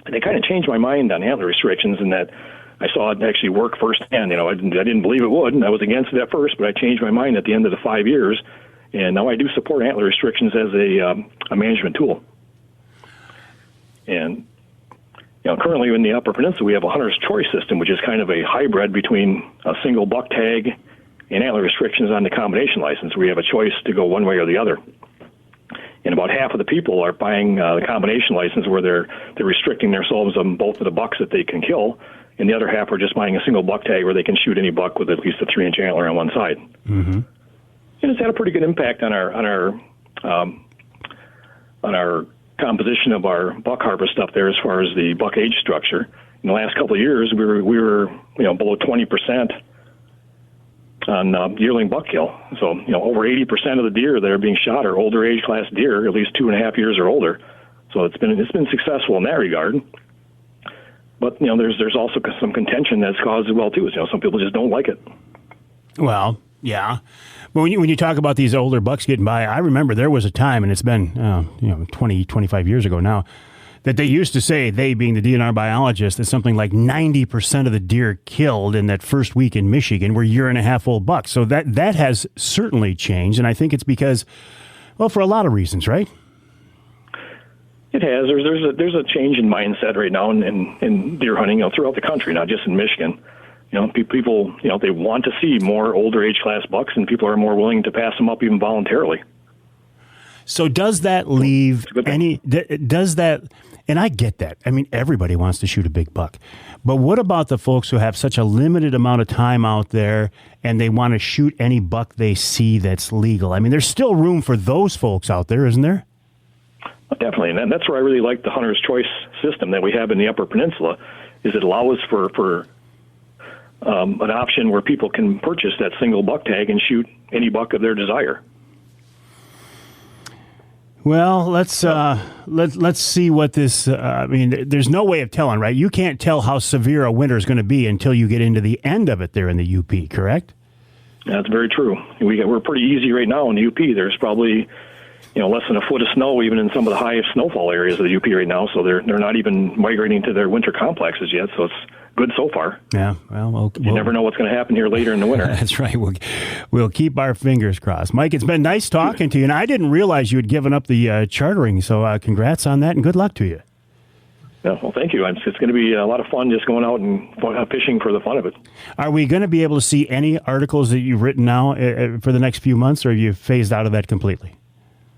G: And they kind of changed my mind on antler restrictions in that I saw it actually work firsthand. I didn't believe it would, and I was against it at first, but I changed my mind at the end of the 5 years, and now I do support antler restrictions as a management tool. And currently in the Upper Peninsula, we have a hunter's choice system, which is kind of a hybrid between a single buck tag and antler restrictions on the combination license. We have a choice to go one way or the other. And about half of the people are buying the combination license where they're restricting themselves on both of the bucks that they can kill, and the other half are just buying a single buck tag where they can shoot any buck with at least a 3-inch antler on one side.
B: Mm-hmm.
G: And it's had a pretty good impact on our composition of our buck harvest up there as far as the buck age structure. In the last couple of years, we were below 20% on yearling buck kill. So over 80% of the deer that are being shot are older age class deer, at least 2.5 years or older. So it's been successful in that regard. But there's also some contention that's caused as well too. Some people just don't like it.
B: Well, yeah. But when you talk about these older bucks getting by, I remember there was a time, and it's been 20, 25 years ago now, that they used to say, they being the DNR biologists, that something like 90% of the deer killed in that first week in Michigan were 1.5-year-old bucks. So that has certainly changed, and I think it's because, well, for a lot of reasons, right?
G: It has. There's a change in mindset right now in deer hunting throughout the country, not just in Michigan. People, they want to see more older age class bucks, and people are more willing to pass them up even voluntarily.
B: So does that leave and I get that. I mean, everybody wants to shoot a big buck. But what about the folks who have such a limited amount of time out there and they want to shoot any buck they see that's legal? I mean, there's still room for those folks out there, isn't there?
G: Definitely, and that's where I really like the hunter's choice system that we have in the Upper Peninsula, is it allows for an option where people can purchase that single buck tag and shoot any buck of their desire.
B: Well, let's see what this. I mean, there's no way of telling, right? You can't tell how severe a winter is going to be until you get into the end of it there in the UP, correct?
G: That's very true. We're pretty easy right now in the UP. There's probably less than a foot of snow even in some of the highest snowfall areas of the UP right now. So they're not even migrating to their winter complexes yet. So it's good so far.
B: Yeah, well,
G: you never know what's going to happen here later in the winter.
B: That's right. We'll keep our fingers crossed. Mike, it's been nice talking to you, and I didn't realize you had given up the chartering, so congrats on that, and good luck to you.
G: Yeah, well, thank you. It's going to be a lot of fun just going out and fishing for the fun of it.
B: Are we going to be able to see any articles that you've written now for the next few months, or have you phased out of that completely?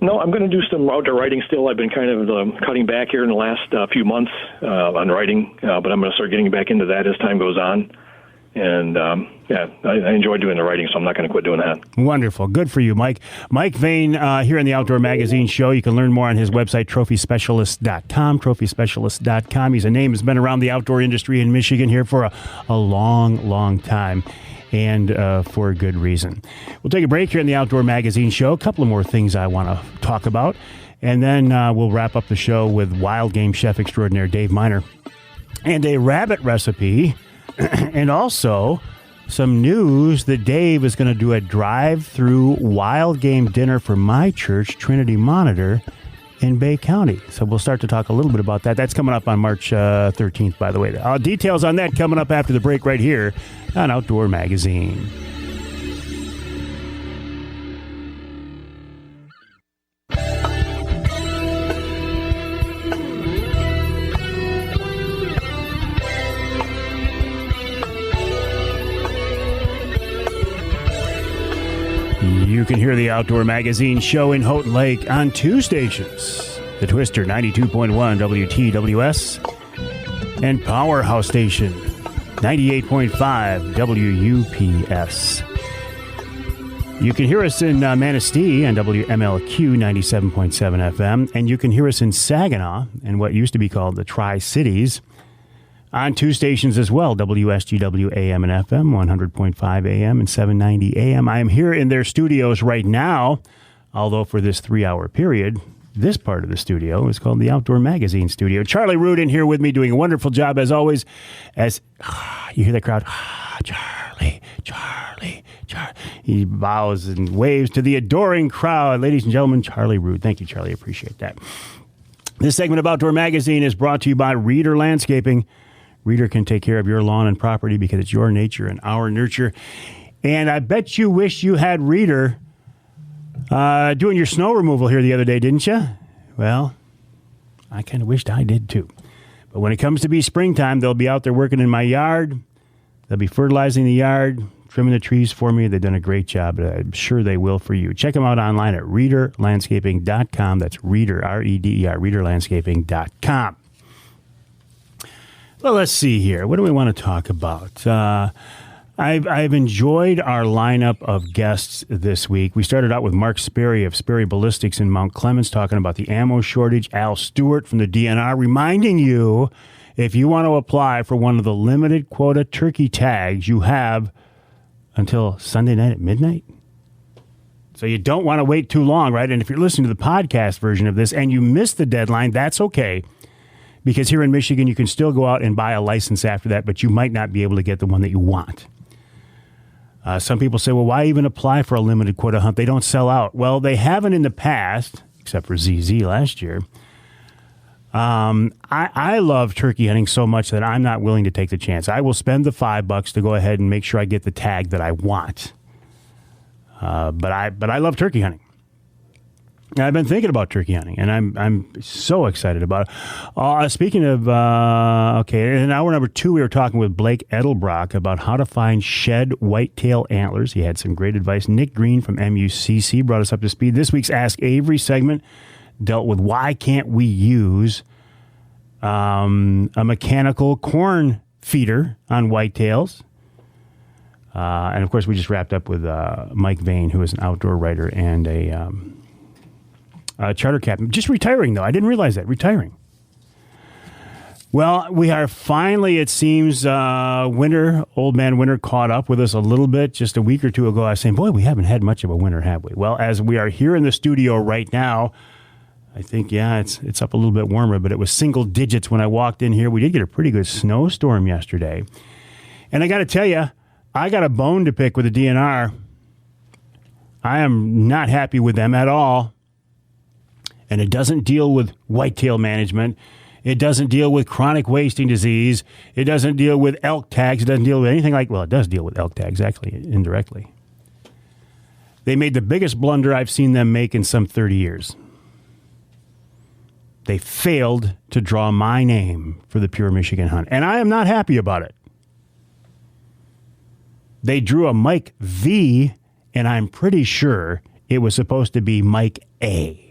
G: No, I'm going to do some outdoor writing still. I've been kind of cutting back here in the last few months on writing, but I'm going to start getting back into that as time goes on. And, I enjoy doing the writing, so I'm not going to quit doing that.
B: Wonderful. Good for you, Mike. Mike Veine here in the Outdoor Magazine Show. You can learn more on his website, trophyspecialist.com, trophyspecialist.com. He's a name that's been around the outdoor industry in Michigan here for a long, long time. And for good reason. We'll take a break here in the Outdoor Magazine Show. A couple of more things I want to talk about. And then we'll wrap up the show with wild game chef extraordinaire Dave Miner and a rabbit recipe. And also some news that Dave is going to do a drive-through wild game dinner for my church, Trinity Monitor, in Bay County. So we'll start to talk a little bit about that. That's coming up on March 13th, by the way. Details on that coming up after the break right here on Outdoor Magazine. You can hear the Outdoor Magazine Show in Houghton Lake on two stations. The Twister 92.1 WTWS and Powerhouse Station 98.5 WUPS. You can hear us in Manistee on WMLQ 97.7 FM, and you can hear us in Saginaw and what used to be called the Tri-Cities on two stations as well, WSGW AM and FM, 100.5 AM and 790 AM. I am here in their studios right now, although for this 3-hour period, This part of the studio is called the Outdoor Magazine Studio. Charlie Root in here with me, doing a wonderful job as always. As you hear the crowd, Charlie. He bows and waves to the adoring crowd. Ladies and gentlemen, Charlie Root. Thank you, Charlie. Appreciate that. This segment of Outdoor Magazine is brought to you by Reader Landscaping. Reader can take care of your lawn and property because it's your nature and our nurture. And I bet you wish you had Reader doing your snow removal here the other day, didn't you? Well, I kind of wished I did too. But when it comes to be springtime, they'll be out there working in my yard. They'll be fertilizing the yard, trimming the trees for me. They've done a great job, but I'm sure they will for you. Check them out online at readerlandscaping.com. That's Reader, R-E-D-E-R, readerlandscaping.com. Well, let's see here. What do we want to talk about? I've enjoyed our lineup of guests this week. We started out with Mark Sperry of Sperry Ballistics in Mount Clemens talking about the ammo shortage. Al Stewart from the DNR reminding you, if you want to apply for one of the limited quota turkey tags, you have until Sunday night at midnight. So you don't want to wait too long, right? And if you're listening to the podcast version of this and you missed the deadline, that's okay. Because here in Michigan, you can still go out and buy a license after that, but you might not be able to get the one that you want. Some people say, well, why even apply for a limited quota hunt? They don't sell out. Well, they haven't in the past, except for ZZ last year. I love turkey hunting so much that I'm not willing to take the chance. I will spend the $5 to go ahead and make sure I get the tag that I want. But I love turkey hunting. I've been thinking about turkey hunting, and I'm so excited about it. Speaking of, in hour number 2, we were talking with Blake Edelbrock about how to find shed whitetail antlers. He had some great advice. Nick Green from MUCC brought us up to speed. This week's Ask Avery segment dealt with why can't we use a mechanical corn feeder on whitetails. And, of course, we just wrapped up with Mike Vane, who is an outdoor writer and a charter captain. Just retiring, though. I didn't realize that. Retiring. Well, we are finally, it seems, old man winter caught up with us a little bit. Just a week or two ago, I was saying, boy, we haven't had much of a winter, have we? Well, as we are here in the studio right now, I think, it's up a little bit warmer, but it was single digits when I walked in here. We did get a pretty good snowstorm yesterday. And I got to tell you, I got a bone to pick with the DNR. I am not happy with them at all. And it doesn't deal with whitetail management. It doesn't deal with chronic wasting disease. It doesn't deal with elk tags. It doesn't deal with anything like, well, it does deal with elk tags, actually, indirectly. They made the biggest blunder I've seen them make in some 30 years. They failed to draw my name for the Pure Michigan Hunt. And I am not happy about it. They drew a Mike V, and I'm pretty sure it was supposed to be Mike A.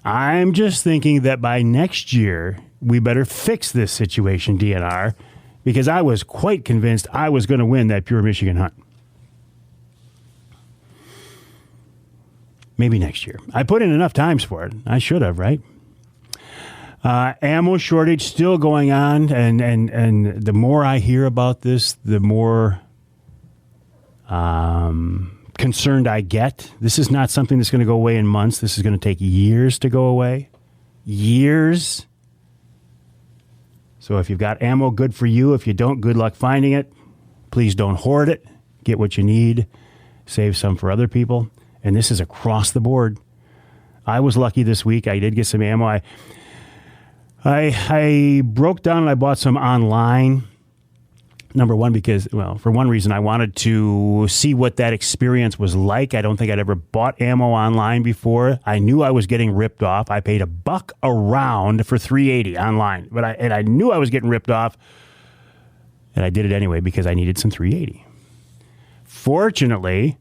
B: I'm just thinking that by next year, we better fix this situation, DNR, because I was quite convinced I was going to win that Pure Michigan Hunt. Maybe next year. I put in enough times for it. I should have, right? Ammo shortage still going on, and the more I hear about this, the more concerned I get. This is not something that's going to go away in months. This is going to take years to go away. Years. So if you've got ammo, good for you. If you don't, good luck finding it. Please don't hoard it. Get what you need. Save some for other people. And this is across the board. I was lucky this week. I did get some ammo. I broke down and I bought some online. Number one, because, well, for one reason, I wanted to see what that experience was like. I don't think I'd ever bought ammo online before. I knew I was getting ripped off. I paid $1 a round for $3.80 online, but I knew I was getting ripped off, and I did it anyway because I needed some $3.80. Fortunately,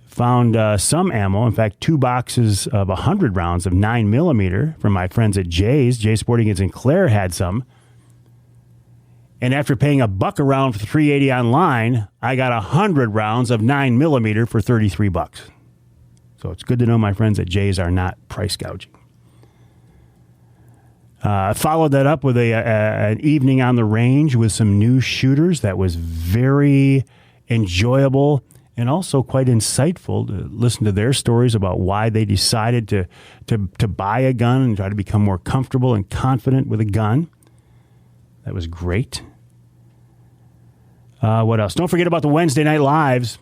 B: found some ammo. In fact, 2 boxes of 100 rounds of 9mm from my friends at Jay's. Jay Sporting Goods in Clare had some. And after paying $1 a round for $3.80 online, I got 100 rounds of 9mm for $33. So it's good to know my friends at Jay's are not price gouging. Followed that up with an evening on the range with some new shooters that was very enjoyable and also quite insightful to listen to their stories about why they decided to buy a gun and try to become more comfortable and confident with a gun. That was great. What else? Don't forget about the Wednesday Night Lives.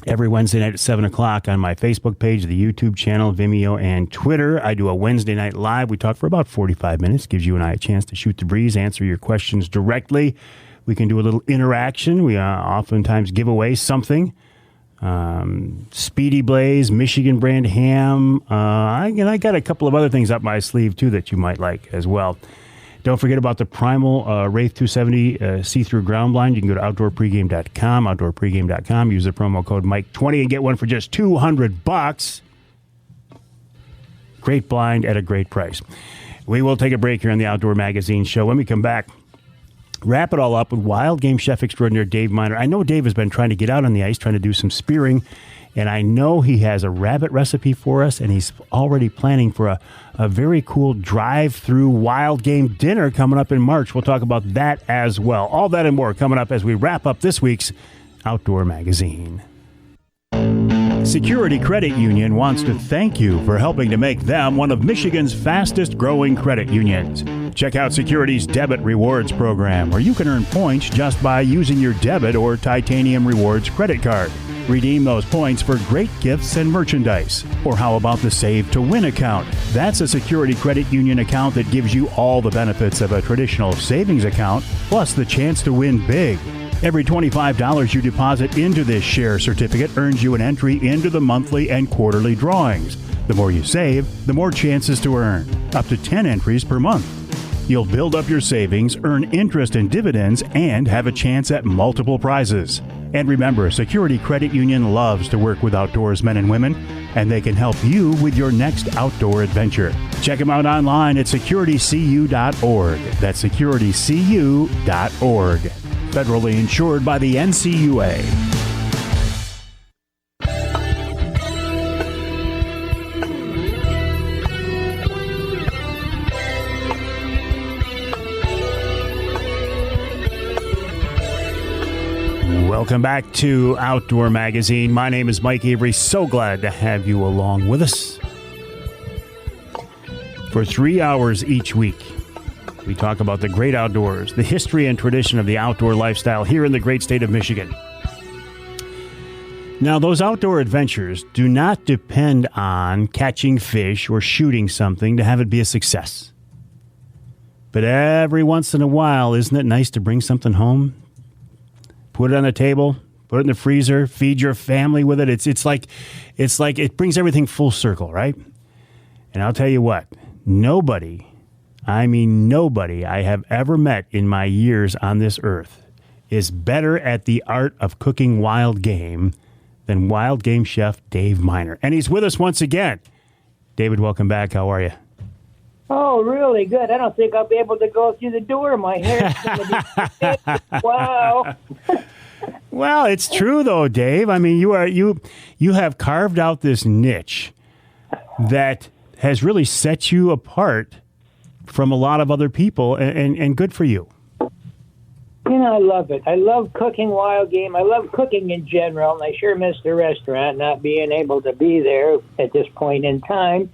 B: Every Wednesday night at 7 o'clock on my Facebook page, the YouTube channel, Vimeo, and Twitter. I do a Wednesday Night Live. We talk for about 45 minutes. Gives you and I a chance to shoot the breeze, answer your questions directly. We can do a little interaction. We oftentimes give away something. Speedy Blaze, Michigan brand ham. I got a couple of other things up my sleeve, too, that you might like as well. Don't forget about the Primal Wraith 270 see-through ground blind. You can go to outdoorpregame.com, use the promo code Mike20 and get one for just $200. Great blind at a great price. We will take a break here on the Outdoor Magazine Show. When we come back, wrap it all up with wild game chef extraordinaire Dave Miner. I know Dave has been trying to get out on the ice, trying to do some spearing, and I know he has a rabbit recipe for us, and he's already planning for a very cool drive-through wild game dinner coming up in March. We'll talk about that as well. All that and more coming up as we wrap up this week's Outdoor Magazine. Security Credit Union wants to thank you for helping to make them one of Michigan's fastest-growing credit unions. Check out Security's Debit Rewards program, where you can earn points just by using your debit or Titanium Rewards credit card. Redeem those points for great gifts and merchandise. Or how about the Save to Win account? That's a Security Credit Union account that gives you all the benefits of a traditional savings account, plus the chance to win big. Every $25 you deposit into this share certificate earns you an entry into the monthly and quarterly drawings. The more you save, the more chances to earn, up to 10 entries per month. You'll build up your savings, earn interest and dividends, and have a chance at multiple prizes. And remember, Security Credit Union loves to work with outdoorsmen and women, and they can help you with your next outdoor adventure. Check them out online at securitycu.org. That's securitycu.org. Federally insured by the NCUA. Welcome back to Outdoor Magazine. My name is Mike Avery. So glad to have you along with us. For 3 hours each week, we talk about the great outdoors, the history and tradition of the outdoor lifestyle here in the great state of Michigan. Now, those outdoor adventures do not depend on catching fish or shooting something to have it be a success. But every once in a while, isn't it nice to bring something home? Put it on the table, put it in the freezer, feed your family with it. It's like it brings everything full circle, right? And I'll tell you what, nobody I have ever met in my years on this earth is better at the art of cooking wild game than wild game chef Dave Miner. And he's with us once again. David, welcome back. How are you?
H: Oh, really good. I don't think I'll be able to go through the door. My hair's going to be wow.
B: Well, it's true, though, Dave. I mean, you have carved out this niche that has really set you apart from a lot of other people, and good for you.
H: You know, I love it. I love cooking wild game. I love cooking in general, and I sure miss the restaurant, not being able to be there at this point in time.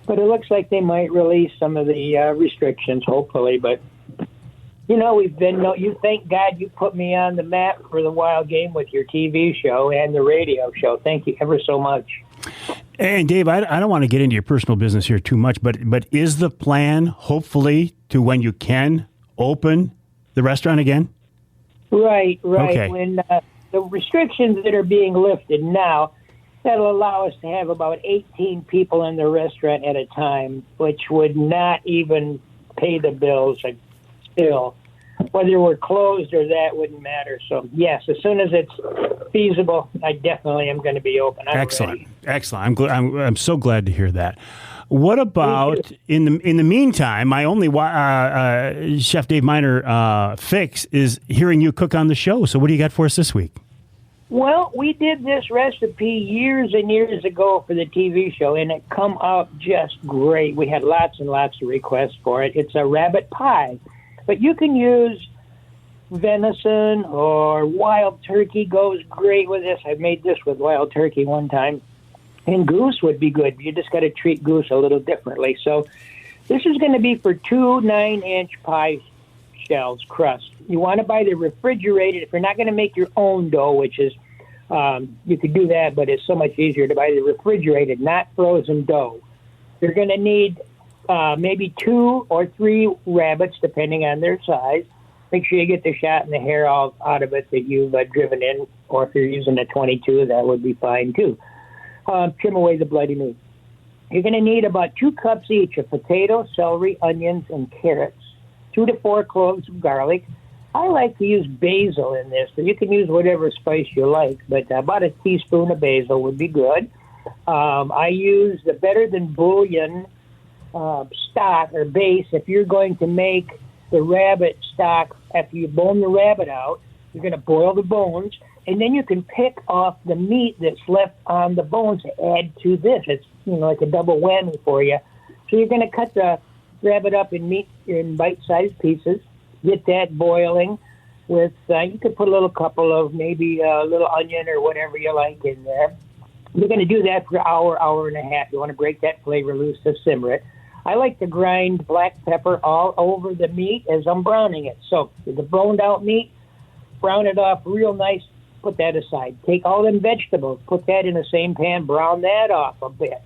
H: But it looks like they might release some of the restrictions, hopefully. But, you know, you thank God you put me on the map for the wild game with your TV show and the radio show. Thank you ever so much.
B: And, Dave, I don't want to get into your personal business here too much, but is the plan, hopefully, to when you can open the restaurant again?
H: Right.
B: Okay.
H: When the restrictions that are being lifted now, that'll allow us to have about 18 people in the restaurant at a time, which would not even pay the bills still. Whether we're closed or that wouldn't matter. So, yes, as soon as it's feasible, I definitely am going to be open.
B: Excellent. I'm so glad to hear that. What about, in the meantime, my only Chef Dave Miner fix is hearing you cook on the show. So what do you got for us this week?
H: Well, we did this recipe years and years ago for the TV show, and it come out just great. We had lots and lots of requests for it. It's a rabbit pie, but you can use venison or wild turkey goes great with this. I made this with wild turkey one time. And goose would be good. You just got to treat goose a little differently. So this is going to be for 2 9-inch pie shells, crust. You want to buy the refrigerated. If you're not going to make your own dough, which is, you could do that, but it's so much easier to buy the refrigerated, not frozen dough. You're going to need maybe 2 or 3 rabbits, depending on their size. Make sure you get the shot and the hair all out of it that you've driven in, or if you're using a 22, that would be fine too. Trim away the bloody meat. You're going to need about 2 cups each of potato, celery, onions, and carrots, 2 to 4 cloves of garlic. I like to use basil in this, but you can use whatever spice you like, but about a teaspoon of basil would be good. I use the Better Than Bouillon stock or base. If you're going to make the rabbit stock, after you bone the rabbit out, you're going to boil the bones, and then you can pick off the meat that's left on the bones to add to this. It's like a double whammy for you. So you're going to cut the rabbit up in bite-sized pieces. Get that boiling with. You could put a couple of maybe a little onion or whatever you like in there. You're going to do that for an hour, hour and a half. You want to break that flavor loose to simmer it. I like to grind black pepper all over the meat as I'm browning it. So the boned out meat, brown it off real nice. Put that aside. Take all them vegetables, put that in the same pan, brown that off a bit.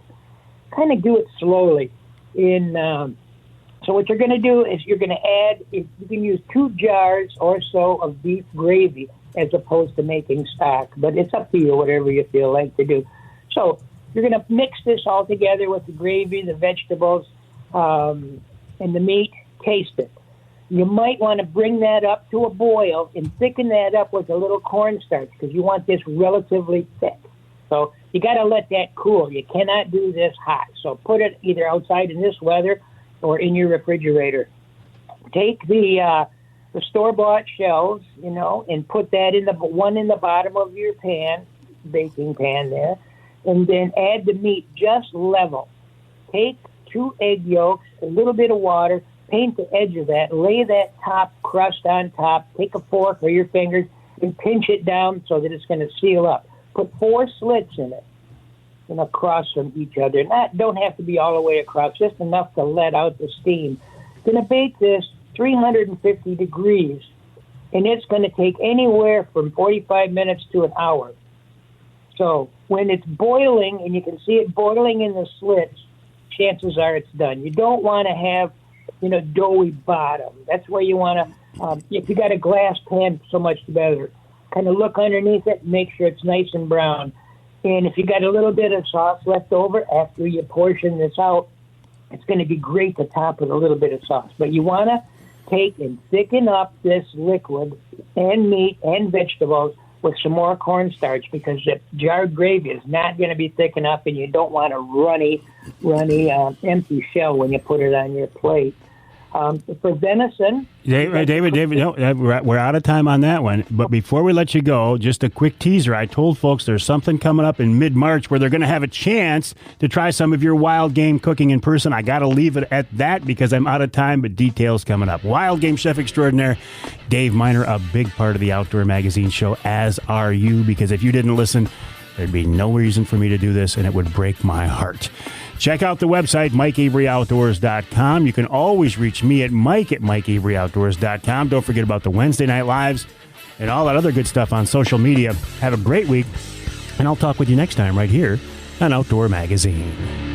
H: Kind of do it slowly. So what you're going to do is you're going to add, you can use 2 jars or so of beef gravy as opposed to making stock, but it's up to you, whatever you feel like to do. So you're going to mix this all together with the gravy, the vegetables, and the meat. Taste it. You might want to bring that up to a boil and thicken that up with a little cornstarch because you want this relatively thick. So you got to let that cool. You cannot do this hot. So put it either outside in this weather or in your refrigerator. Take the store-bought shells, and put that in the bottom of your pan, baking pan there, and then add the meat just level. Take 2 egg yolks, a little bit of water, paint the edge of that, lay that top crust on top, take a fork or your fingers and pinch it down so that it's going to seal up. Put 4 slits in it, across from each other. Don't have to be all the way across, just enough to let out the steam. Going to bake this 350 degrees, and it's going to take anywhere from 45 minutes to an hour. So when it's boiling, and you can see it boiling in the slits, chances are it's done. You don't want to have doughy bottom. That's where you want to, if you got a glass pan, so much better. Kind of look underneath it, make sure it's nice and brown. And if you got a little bit of sauce left over after you portion this out, it's going to be great to top with a little bit of sauce. But you want to take and thicken up this liquid and meat and vegetables with some more cornstarch because the jarred gravy is not going to be thick enough, and you don't want a runny, empty shell when you put it on your plate. For venison...
B: David, no, we're out of time on that one. But before we let you go, just a quick teaser. I told folks there's something coming up in mid-March where they're going to have a chance to try some of your wild game cooking in person. I got to leave it at that because I'm out of time, but details coming up. Wild game chef extraordinaire Dave Miner, a big part of the Outdoor Magazine show, as are you, because if you didn't listen, there'd be no reason for me to do this, and it would break my heart. Check out the website, MikeAveryOutdoors.com. You can always reach me at MikeAveryOutdoors.com. Don't forget about the Wednesday night lives and all that other good stuff on social media. Have a great week, and I'll talk with you next time right here on Outdoor Magazine.